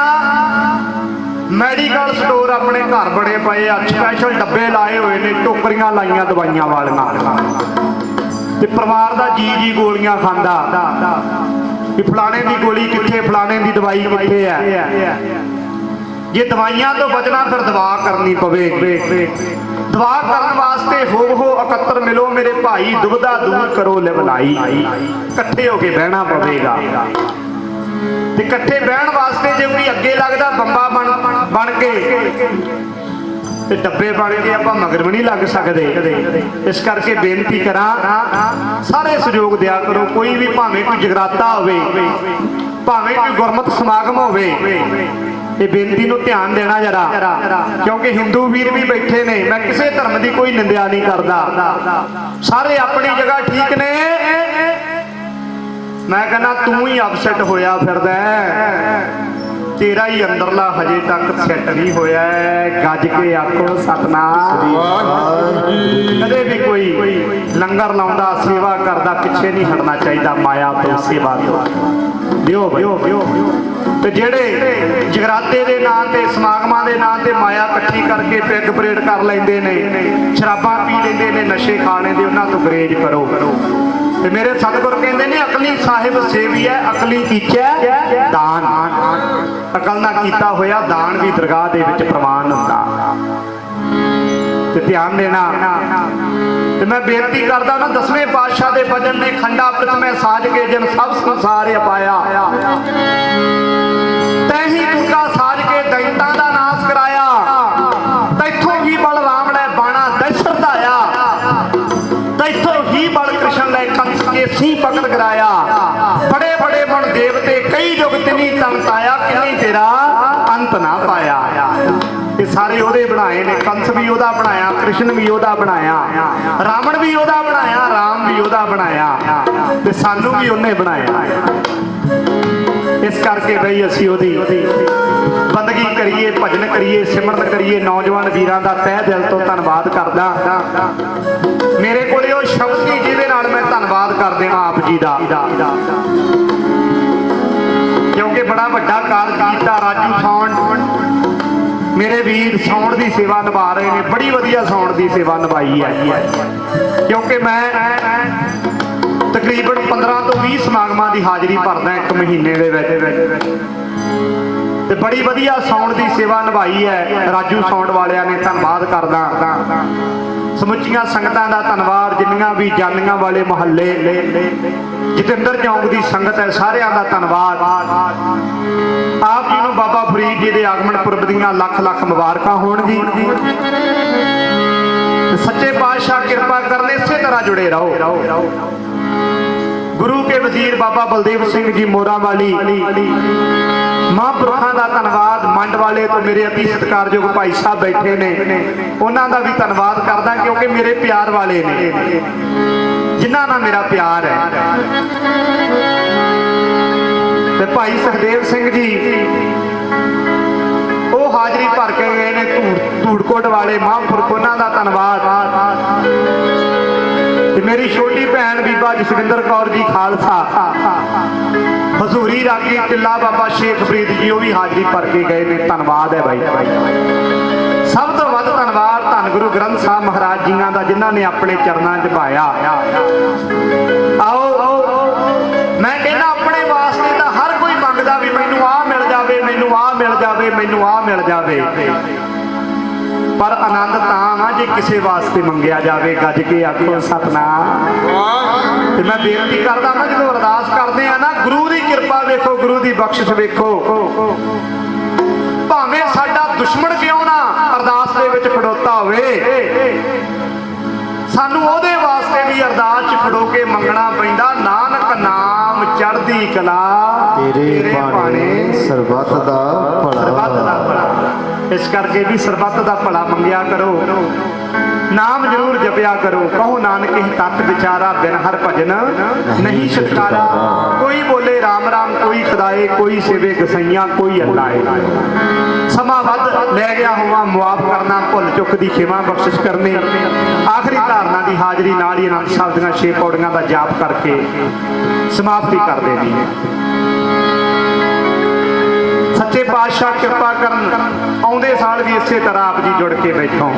ਮੈਡੀਕਲ ਸਟੋਰ ਆਪਣੇ ਘਰ ਬਣੇ ਪਏ ਆ, ਸਪੈਸ਼ਲ ਡੱਬੇ ਲਾਏ ਹੋਏ ਨੇ, ਟੋਕਰੀਆਂ ਲਾਈਆਂ ਦਵਾਈਆਂ ਵਾਲੀਆਂ। ਤੇ ਪਰਿਵਾਰ ਦਾ ਜੀ ਗੋਲੀਆਂ ਖਾਂਦਾ ਕਿ ਫਲਾਣੇ ਦੀ ਗੋਲੀ ਕਿੱਥੇ, ਫਲਾਣੇ ਦੀ ਦਵਾਈ ਕਿੱਥੇ ਹੈ। ਜੇ ਦਵਾਈਆਂ ਤੋਂ ਬਚਣਾ ਫਿਰ ਦਵਾ ਕਰਨੀ ਪਵੇ। ਦਵਾ ਕਰਨ ਵਾਸਤੇ ਹੋ ਇਕੱਤਰ ਮਿਲੋ ਮੇਰੇ ਭਾਈ, ਦੁਬਦਾ ਦੂਰ ਕਰੋ ਲਿਵਲਾਈ। ਇਕੱਠੇ ਹੋ ਕੇ ਬਹਿਣਾ ਪਵੇਗਾ। ਤੇ ਇਕੱਠੇ ਬਹਿਣ ਵਾਸਤੇ ਜੇ ਕੋਈ ਅੱਗੇ ਲੱਗਦਾ ਬੰਬਾ ਬਣ ਕੇ ਤੇ ਡੱਬੇ ਬਣ ਕੇ ਆਪਾਂ ਮਗਰ ਵੀ ਨਹੀਂ ਲੱਗ ਸਕਦੇ। ਇਸ ਕਰਕੇ ਬੇਨਤੀ ਕਰਾਂ ਸਾਰੇ ਸਹਿਯੋਗ ਦਿਆ ਕਰੋ। ਕੋਈ ਵੀ ਭਾਵੇਂ ਕੋਈ ਜਗਰਾਤਾ ਹੋਵੇ, ਭਾਵੇਂ ਕੋਈ ਗੁਰਮਤਿ ਸਮਾਗਮ ਹੋਵੇ, ਇਹ ਬੇਨਤੀ ਨੂੰ ਧਿਆਨ ਦੇਣਾ ਜਰਾ, ਕਿਉਂਕਿ ਹਿੰਦੂ ਵੀਰ ਵੀ ਬੈਠੇ ਨੇ। ਮੈਂ ਕਿਸੇ ਧਰਮ ਦੀ ਕੋਈ ਨਿੰਦਿਆ ਨਹੀਂ ਕਰਦਾ, ਸਾਰੇ ਆਪਣੀ ਜਗ੍ਹਾ ਠੀਕ ਨੇ। ਮੈਂ ਕਹਿੰਦਾ ਤੂੰ ਹੀ ਅਪਸੈਟ ਹੋਇਆ ਫਿਰਦਾ, ਤੇਰਾ ਹੀ ਅੰਦਰਲਾ ਹਜੇ ਤੱਕ ਸੈੱਟ ਨਹੀਂ ਹੋਇਆ। ਗੱਜ ਕੇ ਆਖੋ ਸਤਨਾਮ। ਕਦੇ ਵੀ ਕੋਈ ਲੰਗਰ ਲਾਉਂਦਾ, ਸੇਵਾ ਕਰਦਾ, ਪਿੱਛੇ ਨਹੀਂ ਹਟਣਾ ਚਾਹੀਦਾ ਮਾਇਆ ਤੋਂ, ਸੇਵਾ ਤੋਂ। ਦਿਓ ਤੇ ਜਿਹੜੇ ਜਗਰਾਤੇ ਦੇ ਨਾਂ ਤੇ, ਸਮਾਗਮਾਂ ਦੇ ਨਾਂ ਤੇ ਮਾਇਆ ਇਕੱਠੀ ਕਰਕੇ ਪੈਗ ਪਰੇਡ ਕਰ ਲੈਂਦੇ ਨੇ, ਸ਼ਰਾਬਾਂ ਪੀ ਲੈਂਦੇ ਨੇ, ਨਸ਼ੇ ਖਾ ਲੈਂਦੇ, ਉਹਨਾਂ ਤੋਂ ਗੁਰੇਜ਼ ਕਰੋ। ਤੇ ਮੇਰੇ ਸਤਿਗੁਰ ਕਹਿੰਦੇ ਨੇ ਅਕਲੀ ਸਾਹਿਬ ਸੇਵੀ ਹੈ, ਅਕਲੀ ਕੀਚੈ ਦਾਨ। ਅਕਲ ਨਾਲ ਕੀਤਾ ਹੋਇਆ ਦਾਨ ਵੀ ਦਰਗਾਹ ਦੇ ਵਿੱਚ ਪ੍ਰਵਾਨ ਹੁੰਦਾ। ਤੇ ਧਿਆਨ ਦੇਣਾ। ਤੇ ਮੈਂ ਬੇਨਤੀ ਕਰਦਾ ਨਾ, 10ਵੇਂ ਪਾਤਸ਼ਾਹ ਦੇ ਭਜਨ ਨੇ ਖੰਡਾ ਪ੍ਰਥਮੇ ਸਾਜ ਕੇ ਜਿਨ ਸਭ ਸੰਸਾਰ ਅਪਾਇਆ, ਤੈਹੀ ਤੁਕਾ ਸਾਜ ਕੇ ਦੈਂਤਾਂ ਦਾ ਨਾਸ ਕਰਾਇਆ। ਤੈਥੋਂ ਹੀ ਬਲਰਾਮ ਨੇ ਬਾਣਾ ਦਸ਼ਰ ਧਾਇਆ, ਤੈਥੋਂ ਹੀ ਬਲ ਕ੍ਰਿਸ਼ਨ ਲੈ ਕੰਸ ਕੇ ਸੀ ਪਕੜ ਕਰਾਇਆ। ਬੜੇ ਬੜੇ ਮਨ ਦੇਵਤੇ ਕਈ ਜੁਗ ਤਿਨੀ ਤਨ ਤਾਇਆ, ਕਿਨੀ ਤੇਰਾ ਅੰਤ ਨਾ ਪਾਇਆ। ਇਹ ਸਾਰੇ ਉਹਦੇ ਬਣਾਏ ਨੇ। ਕੰਸ ਵੀ ਉਹਦਾ ਬਣਾਇਆ, ਕ੍ਰਿਸ਼ਨ ਵੀ ਉਹਦਾ ਬਣਾਇਆ, ਰਾਵਣ ਵੀ ਉਹਦਾ ਬਣਾਇਆ, ਰਾਮ ਵੀ ਉਹਦਾ ਬਣਾਇਆ, ਤੇ ਸਾਨੂੰ ਵੀ ਉਹਨੇ ਬਣਾਇਆ। ਇਸ ਕਰਕੇ ਬਈ ਅਸੀਂ ਉਹਦੀ ਬੰਦਗੀ ਕਰੀਏ, ਭਜਨ ਕਰੀਏ, ਸਿਮਰਨ ਕਰੀਏ। ਨੌਜਵਾਨ ਵੀਰਾਂ ਦਾ ਤਹਿ ਦਿਲ ਤੋਂ ਧੰਨਵਾਦ ਕਰਦਾ। ਮੇਰੇ ਕੋਲੇ ਉਹ ਸ਼ਬਦ ਨਹੀਂ ਜਿਹਦੇ ਨਾਲ ਮੈਂ ਧੰਨਵਾਦ ਕਰ ਦੇਵਾਂ ਆਪ ਜੀ ਦਾ, ਕਿਉਂਕਿ ਬੜਾ ਵੱਡਾ ਕਾਰਜ ਕੀਤਾ। ਰਾਜੂ ਸਾਊਂਡ ਮੇਰੇ ਵੀਰ ਸਾਊਂਡ ਦੀ ਸੇਵਾ ਨਿਭਾ ਰਹੇ ਨੇ, ਬੜੀ ਵਧੀਆ ਸਾਊਂਡ ਦੀ ਸੇਵਾ ਨਿਭਾਈ ਹੈ। ਕਿਉਂਕਿ ਮੈਂ ਤਕਰੀਬਨ 15 ਤੋਂ 20 ਸਮਾਗਮਾਂ ਦੀ ਹਾਜ਼ਰੀ ਭਰਦਾ ਇੱਕ ਮਹੀਨੇ ਦੇ ਵਿੱਚ, ਤੇ ਬੜੀ ਵਧੀਆ ਸਾਊਂਡ ਦੀ ਸੇਵਾ ਨਿਭਾਈ ਹੈ ਰਾਜੂ ਸਾਊਂਡ ਵਾਲਿਆਂ ਨੇ। ਧੰਨਵਾਦ ਕਰਦਾ ਸਮੁੱਚੀਆਂ ਸੰਗਤਾਂ ਦਾ, ਧੰਨਵਾਦ ਜਿੰਨੀਆਂ ਵੀ ਜਾਨੀਆਂ ਵਾਲੇ ਮੁਹੱਲੇ, ਜਤਿੰਦਰ ਚੌਂਕ ਦੀ ਸੰਗਤ ਹੈ, ਸਾਰਿਆਂ ਦਾ ਧੰਨਵਾਦ। ਆਪ ਜੀ ਨੂੰ ਬਾਬਾ ਫਰੀਦ ਜੀ ਦੇ ਆਗਮਨ ਪੁਰਬ ਦੀਆਂ ਲੱਖ ਲੱਖ ਮੁਬਾਰਕਾਂ ਹੋਣ ਜੀ। ਸੱਚੇ ਪਾਤਸ਼ਾਹ ਕਿਰਪਾ ਕਰਨ, ਇਸੇ ਤਰ੍ਹਾਂ ਜੁੜੇ ਰਹੋ। ਗੁਰੂ ਕੇ ਵਜ਼ੀਰ ਬਾਬਾ ਬਲਦੇਵ ਸਿੰਘ ਜੀ ਮੋਰਾਂ ਵਾਲੀ ਮਹਾਂਪੁਰਖਾਂ ਦਾ ਧੰਨਵਾਦ। ਮੰਡ ਵਾਲੇ ਤੋਂ ਮੇਰੇ ਅਤੀ ਸਤਿਕਾਰਯੋਗ ਭਾਈ ਸਾਹਿਬ ਬੈਠੇ ਨੇ, ਉਹਨਾਂ ਦਾ ਵੀ ਧੰਨਵਾਦ ਕਰਦਾ, ਕਿਉਂਕਿ ਮੇਰੇ ਪਿਆਰ ਵਾਲੇ ਨੇ, ਜਿਨ੍ਹਾਂ ਨਾਲ ਮੇਰਾ ਪਿਆਰ ਹੈ। ਤੇ ਭਾਈ ਸੁਖਦੇਵ ਸਿੰਘ ਜੀ ਉਹ ਹਾਜ਼ਰੀ ਭਰ ਕੇ ਗਏ ਨੇ, ਧੂੜਕੋਟ ਵਾਲੇ ਮਹਾਂਪੁਰਖ, ਉਹਨਾਂ ਦਾ ਧੰਨਵਾਦ। ਤੇ ਮੇਰੀ ਛੋਟੀ ਭੈਣ ਬੀਬਾ ਜਸਵਿੰਦਰ ਕੌਰ ਜੀ ਖਾਲਸਾ, ਹਜ਼ੂਰੀ ਰਾਗੀ ਟਿੱਲਾ ਬਾਬਾ ਸ਼ੇਖ ਫਰੀਦ ਜੀ, ਉਹ ਵੀ ਹਾਜ਼ਰੀ ਭਰ ਕੇ ਗਏ ਨੇ। ਧੰਨਵਾਦ ਹੈ ਬਾਈ। ਸਭ ਤੋਂ ਵੱਧ ਧੰਨਵਾਦ ਧੰਨ ਗੁਰੂ ਗ੍ਰੰਥ ਸਾਹਿਬ ਮਹਾਰਾਜ ਜੀਆਂ ਦਾ, ਜਿਨ੍ਹਾਂ ਨੇ ਆਪਣੇ ਚਰਨਾਂ 'ਚ ਪਾਇਆ। ਆਓ ਮੈਂ ਕਹਿੰਦਾ, ਆਪਣੇ ਵਾਸਤੇ ਤਾਂ ਹਰ ਕੋਈ ਮੰਗਦਾ ਵੀ ਮੈਨੂੰ ਆਹ ਮਿਲ ਜਾਵੇ, ਮੈਨੂੰ ਆਹ ਮਿਲ ਜਾਵੇ, ਮੈਨੂੰ ਆਹ ਮਿਲ ਜਾਵੇ, ਪਰ ਆਨੰਦ ਤਾਂ ਆ ਜੇ ਕਿਸੇ ਵਾਸਤੇ ਮੰਗਿਆ ਜਾਵੇ। ਗੱਜ ਕੇ ਆਖੋ ਸਤਨਾਮ। ਤੇ ਮੈਂ ਬੇਨਤੀ ਕਰਦਾ ਨਾ, ਜਦੋਂ ਅਰਦਾਸ ਕਰਦੇ ਆ ਨਾ, ਗੁਰੂ ਦੀ ਕਿਰਪਾ ਵੇਖੋ, ਗੁਰੂ ਦੀ ਬਖਸ਼ਿਸ਼ ਵੇਖੋ। ਭਾਵੇਂ ਸਾਡਾ ਦੁਸ਼ਮਣ ਕਿਉਂ ਨਾ ਅਰਦਾਸ ਦੇ ਵਿੱਚ ਖੜੋਤਾ ਹੋਵੇ, ਸਾਨੂੰ ਉਹਦੇ ਵਾਸਤੇ ਵੀ ਅਰਦਾਸ 'ਚ ਖੜੋ ਕੇ ਮੰਗਣਾ ਪੈਂਦਾ। ਨਾਨਕ ਨਾਮ ਚੜ੍ਹਦੀ ਕਲਾ, ਤੇਰੇ ਬਾਣੇ ਸਰਬੱਤ ਦਾ ਭਲਾ। ਇਸ ਕਰਕੇ ਵੀ ਸਰਬੱਤ ਦਾ ਭਲਾ ਮੰਗਿਆ ਕਰੋ, ਨਾਮ ਜ਼ਰੂਰ ਜਪਿਆ ਕਰੋ। ਕਹੋ ਨਾਨਕ ਹੀ ਤਤ ਵਿਚਾਰਾ, ਬਿਨ ਹਰ ਭਜਨ ਨਹੀਂ ਛੁਟਕਾਰਾ। ਕੋਈ ਬੋਲੇ ਰਾਮ ਰਾਮ, ਕੋਈ ਖੁਦਾਏ, ਕੋਈ ਸੇਵੇ ਗਸਈਆਂ, ਕੋਈ ਅੱਲਾਏ। ਸਮਾਂ ਵੱਧ ਲੈ ਗਿਆ ਹੋਵਾਂ, ਮੁਆਫ ਕਰਨਾ, ਭੁੱਲ ਚੁੱਕ ਦੀ ਖਿਮਾ ਬਖਸ਼ਿਸ਼ ਕਰਨੀ। ਆਖਰੀ ਧਾਰਨਾ ਦੀ ਹਾਜ਼ਰੀ ਨਾਲ ਹੀ ਅਨੰਦ ਸਾਹਿਬ ਦੀਆਂ 6 ਪੌੜੀਆਂ ਦਾ ਜਾਪ ਕਰਕੇ ਸਮਾਪਤੀ ਕਰ ਦੇਣੀ ਹੈ। ਸੱਚੇ ਪਾਤਸ਼ਾਹ ਕਿਰਪਾ ਕਰਨ, ਆਉਂਦੇ ਸਾਲ ਵੀ ਇਸੇ ਤਰ੍ਹਾਂ ਆਪ ਜੀ ਜੁੜ ਕੇ ਬੈਠੋ।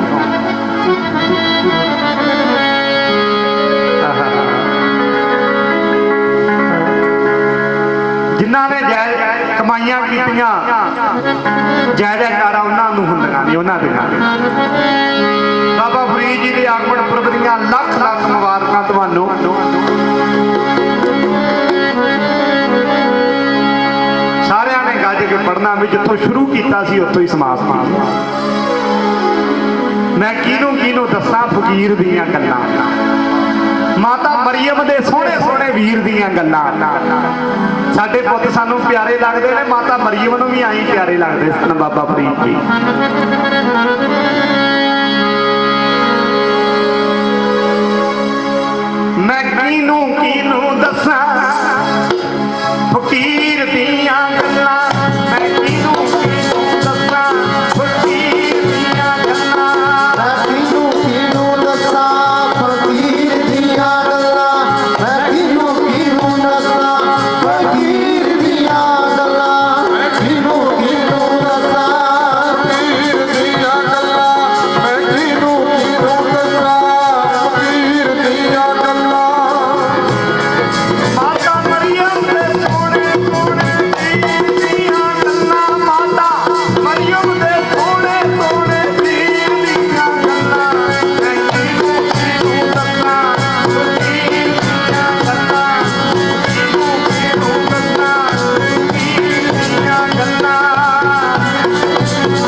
ਜਿਨ੍ਹਾਂ ਨੇ ਜਾਇਜ਼ ਕਮਾਈਆਂ ਕੀਤੀਆਂ, ਜੈਕਾਰਾਂ ਉਹਨਾਂ ਨੂੰ ਹੁੰਦੀਆਂ ਨੇ, ਉਹਨਾਂ ਦੀਆਂ। ਬਾਬਾ ਫਰੀਦ ਜੀ ਦੇ ਆਗਮਨ ਪੁਰਬ ਦੀਆਂ ਲੱਖ ਲੱਖ ਮੁਬਾਰਕਾਂ ਤੁਹਾਨੂੰ। ਸਾਰਿਆਂ ਨੇ ਗੱਜ ਕੇ ਪੜ੍ਹਨਾ ਵੀ, ਜਿੱਥੋਂ ਸ਼ੁਰੂ ਕੀਤਾ ਸੀ ਉੱਥੋਂ ਹੀ ਸਮਾਪਤੀ। ਮੈਂ ਕਿਹਨੂੰ ਦੱਸਾਂ ਫਕੀਰ ਦੀਆਂ ਗੱਲਾਂ, ਮਾਤਾ ਮਰੀਮ ਦੇ ਸੋਹਣੇ ਸੋਹਣੇ ਵੀਰ ਦੀਆਂ ਗੱਲਾਂ। ਸਾਡੇ ਪੁੱਤ ਸਾਨੂੰ ਪਿਆਰੇ ਲੱਗਦੇ ਨੇ, ਮਾਤਾ ਮਰੀਮ ਨੂੰ ਵੀ ਆਈ ਪਿਆਰੇ ਲੱਗਦੇ ਸਨ ਬਾਬਾ ਫਰੀਦ ਜੀ। ਮੈਂ ਕਿਹਨੂੰ ਦੱਸਾਂ ਫਕੀਰ ਦੀਆਂ ਗੱਲਾਂ, ਮੈਂ ਕਿਹਨੂੰ ਦੱਸਾਂ ਫਕੀਰ ਦੀਆਂ ਗੱਲਾਂ। ਮੈਂ ਕਿਹਨੂੰ ਦੱਸਾਂ ਫਕੀਰ ਦੀਆਂ ਗੱਲਾਂ, ਮੈਂ ਕਿਹਨੂੰ ਦੱਸਾਂ ਫਕੀਰ ਦੀਆਂ ਗੱਲਾਂ, ਮੈਂ ਕਿਹਨੂੰ ਦੱਸਾਂ ਫਕੀਰ ਦੀਆਂ ਗੱਲਾਂ, ਮੈਂ ਕਿਹਨੂੰ ਦੱਸਾਂ ਫਕੀਰ ਦੀਆਂ ਗੱਲਾਂ। ਮਾਤਾ ਮਰੀਮ ਦੇ ਸੋਹਣੇ ਸੋਹਣੇ ਵੀਰ ਦੀਆਂ ਗੱਲਾਂ, ਮਾਤਾ ਮਰੀਮ ਦੇ ਸੋਹਣੇ ਸੋਹਣੇ ਵੀਰ ਦੀਆਂ ਗੱਲਾਂ। ਮੈਂ ਕਿਹਨੂੰ ਦੱਸਾਂ ਫਕੀਰ ਦੀਆਂ ਗੱਲਾਂ, ਕਿਹਨੂੰ ਦੱਸਾਂ ਫਕੀਰ ਦੀਆਂ ਗੱਲਾਂ।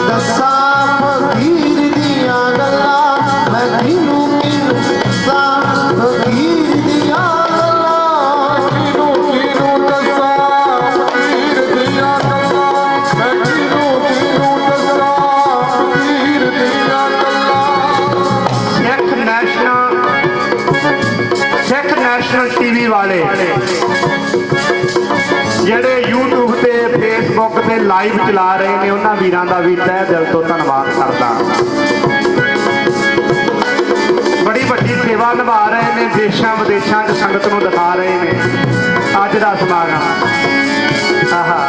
ਦੱਸਾਂ ਫਕੀਰ ਦੀਆਂ ਗੱਲਾਂ, ਮੈਂ ਕਿਹਨੂੰ ਦੱਸਾਂ ਫਕੀਰ ਦੀਆਂ ਗੱਲਾਂ। ਕਿਹਨੂੰ ਦੱਸਾਂ ਫਕੀਰ ਦੀਆਂ ਗੱਲਾਂ, ਮੈਂ ਕਿਹਨੂੰ ਦੱਸਾਂ ਫਕੀਰ ਦੀਆਂ ਗੱਲਾਂ। ਸਿੱਖ ਨੈਸ਼ਨਲ ਟੀਵੀ ਵਾਲੇ ਜਿਹੜੇ YouTube ਤੇ Facebook ਫੇਸਬੁੱਕ ਤੇ ਲਾਈਵ ਚਲਾ ਰਹੇ ਨੇ ਉਹਨਾਂ ਵੀਰਾਂ ਦਾ ਵੀ ਤਹਿ ਦਿਲ ਤੋਂ ਧੰਨਵਾਦ ਕਰਦਾ। ਬੜੀ ਵੱਡੀ ਸੇਵਾ ਨਿਭਾ ਰਹੇ ਨੇ, ਦੇਸ਼ਾਂ ਵਿਦੇਸ਼ਾਂ 'ਚ ਸੰਗਤ ਨੂੰ ਦਿਖਾ ਰਹੇ ਨੇ ਅੱਜ ਦਾ ਸਮਾਗਮ। ਆਹਾ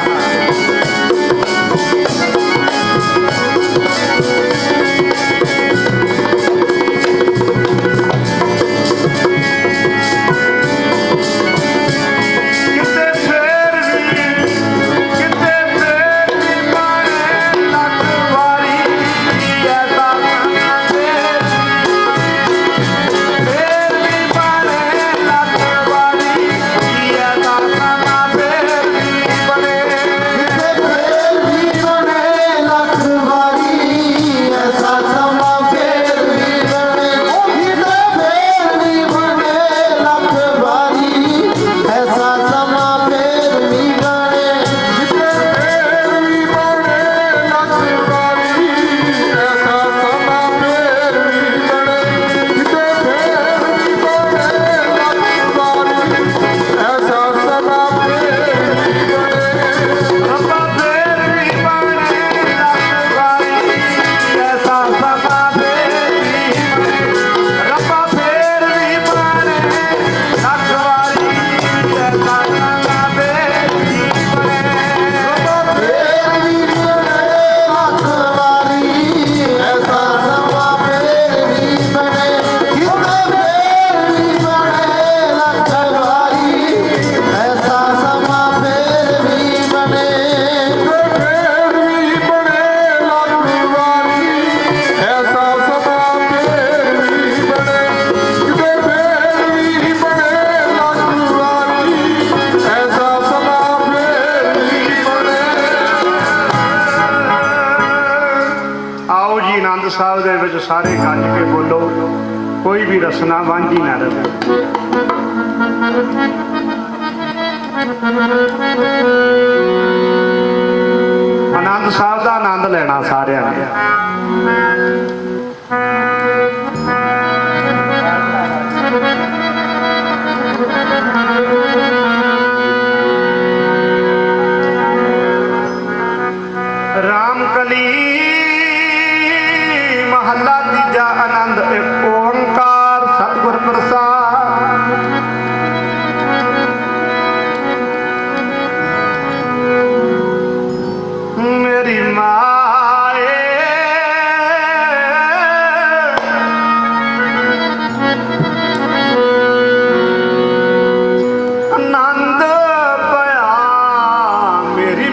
ਸਾਹਿਬ ਦੇ ਵਿੱਚ ਸਾਰੇ ਗੱਜ ਕੇ ਬੋਲੋ, ਕੋਈ ਵੀ ਰਸਨਾ ਵਾਂਝੀ ਨਾ ਰਹੇ। ਆਨੰਦ ਸਾਹਿਬ ਦਾ ਆਨੰਦ ਲੈਣਾ ਸਾਰਿਆਂ ਨੇ। ਰਾਮਕਲੀ महला तीजा आनंद एक ओंकार सतगुर प्रसाद। मेरी माए आनंद पया मेरी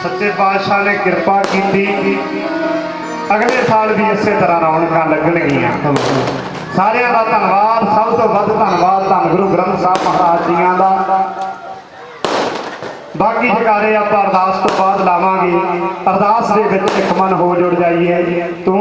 ਸੱਚੇ ਪਾਤਸ਼ਾਹ ਨੇ ਕਿਰਪਾ ਕੀਤੀ ਅਗਲੇ ਸਾਲ ਵੀ ਇਸੇ ਤਰ੍ਹਾਂ ਰੌਣਕਾਂ ਲੱਗਣਗੀਆਂ ਸਾਰਿਆਂ ਦਾ ਧੰਨਵਾਦ ਸਭ ਤੋਂ ਵੱਧ ਧੰਨਵਾਦ ਧੰਨ ਗੁਰੂ ਗ੍ਰੰਥ ਸਾਹਿਬ ਮਹਾਰਾਜ ਜੀਆਂ ਦਾ ਬਾਕੀ ਜਕਾਰੇ ਆਪਾਂ ਅਰਦਾਸ ਤੋਂ ਬਾਅਦ ਲਾਵਾਂਗੇ ਅਰਦਾਸ ਦੇ ਵਿੱਚ ਇੱਕ ਮਨ ਹੋ ਜੁੜ ਜਾਈਏ ਤੂੰ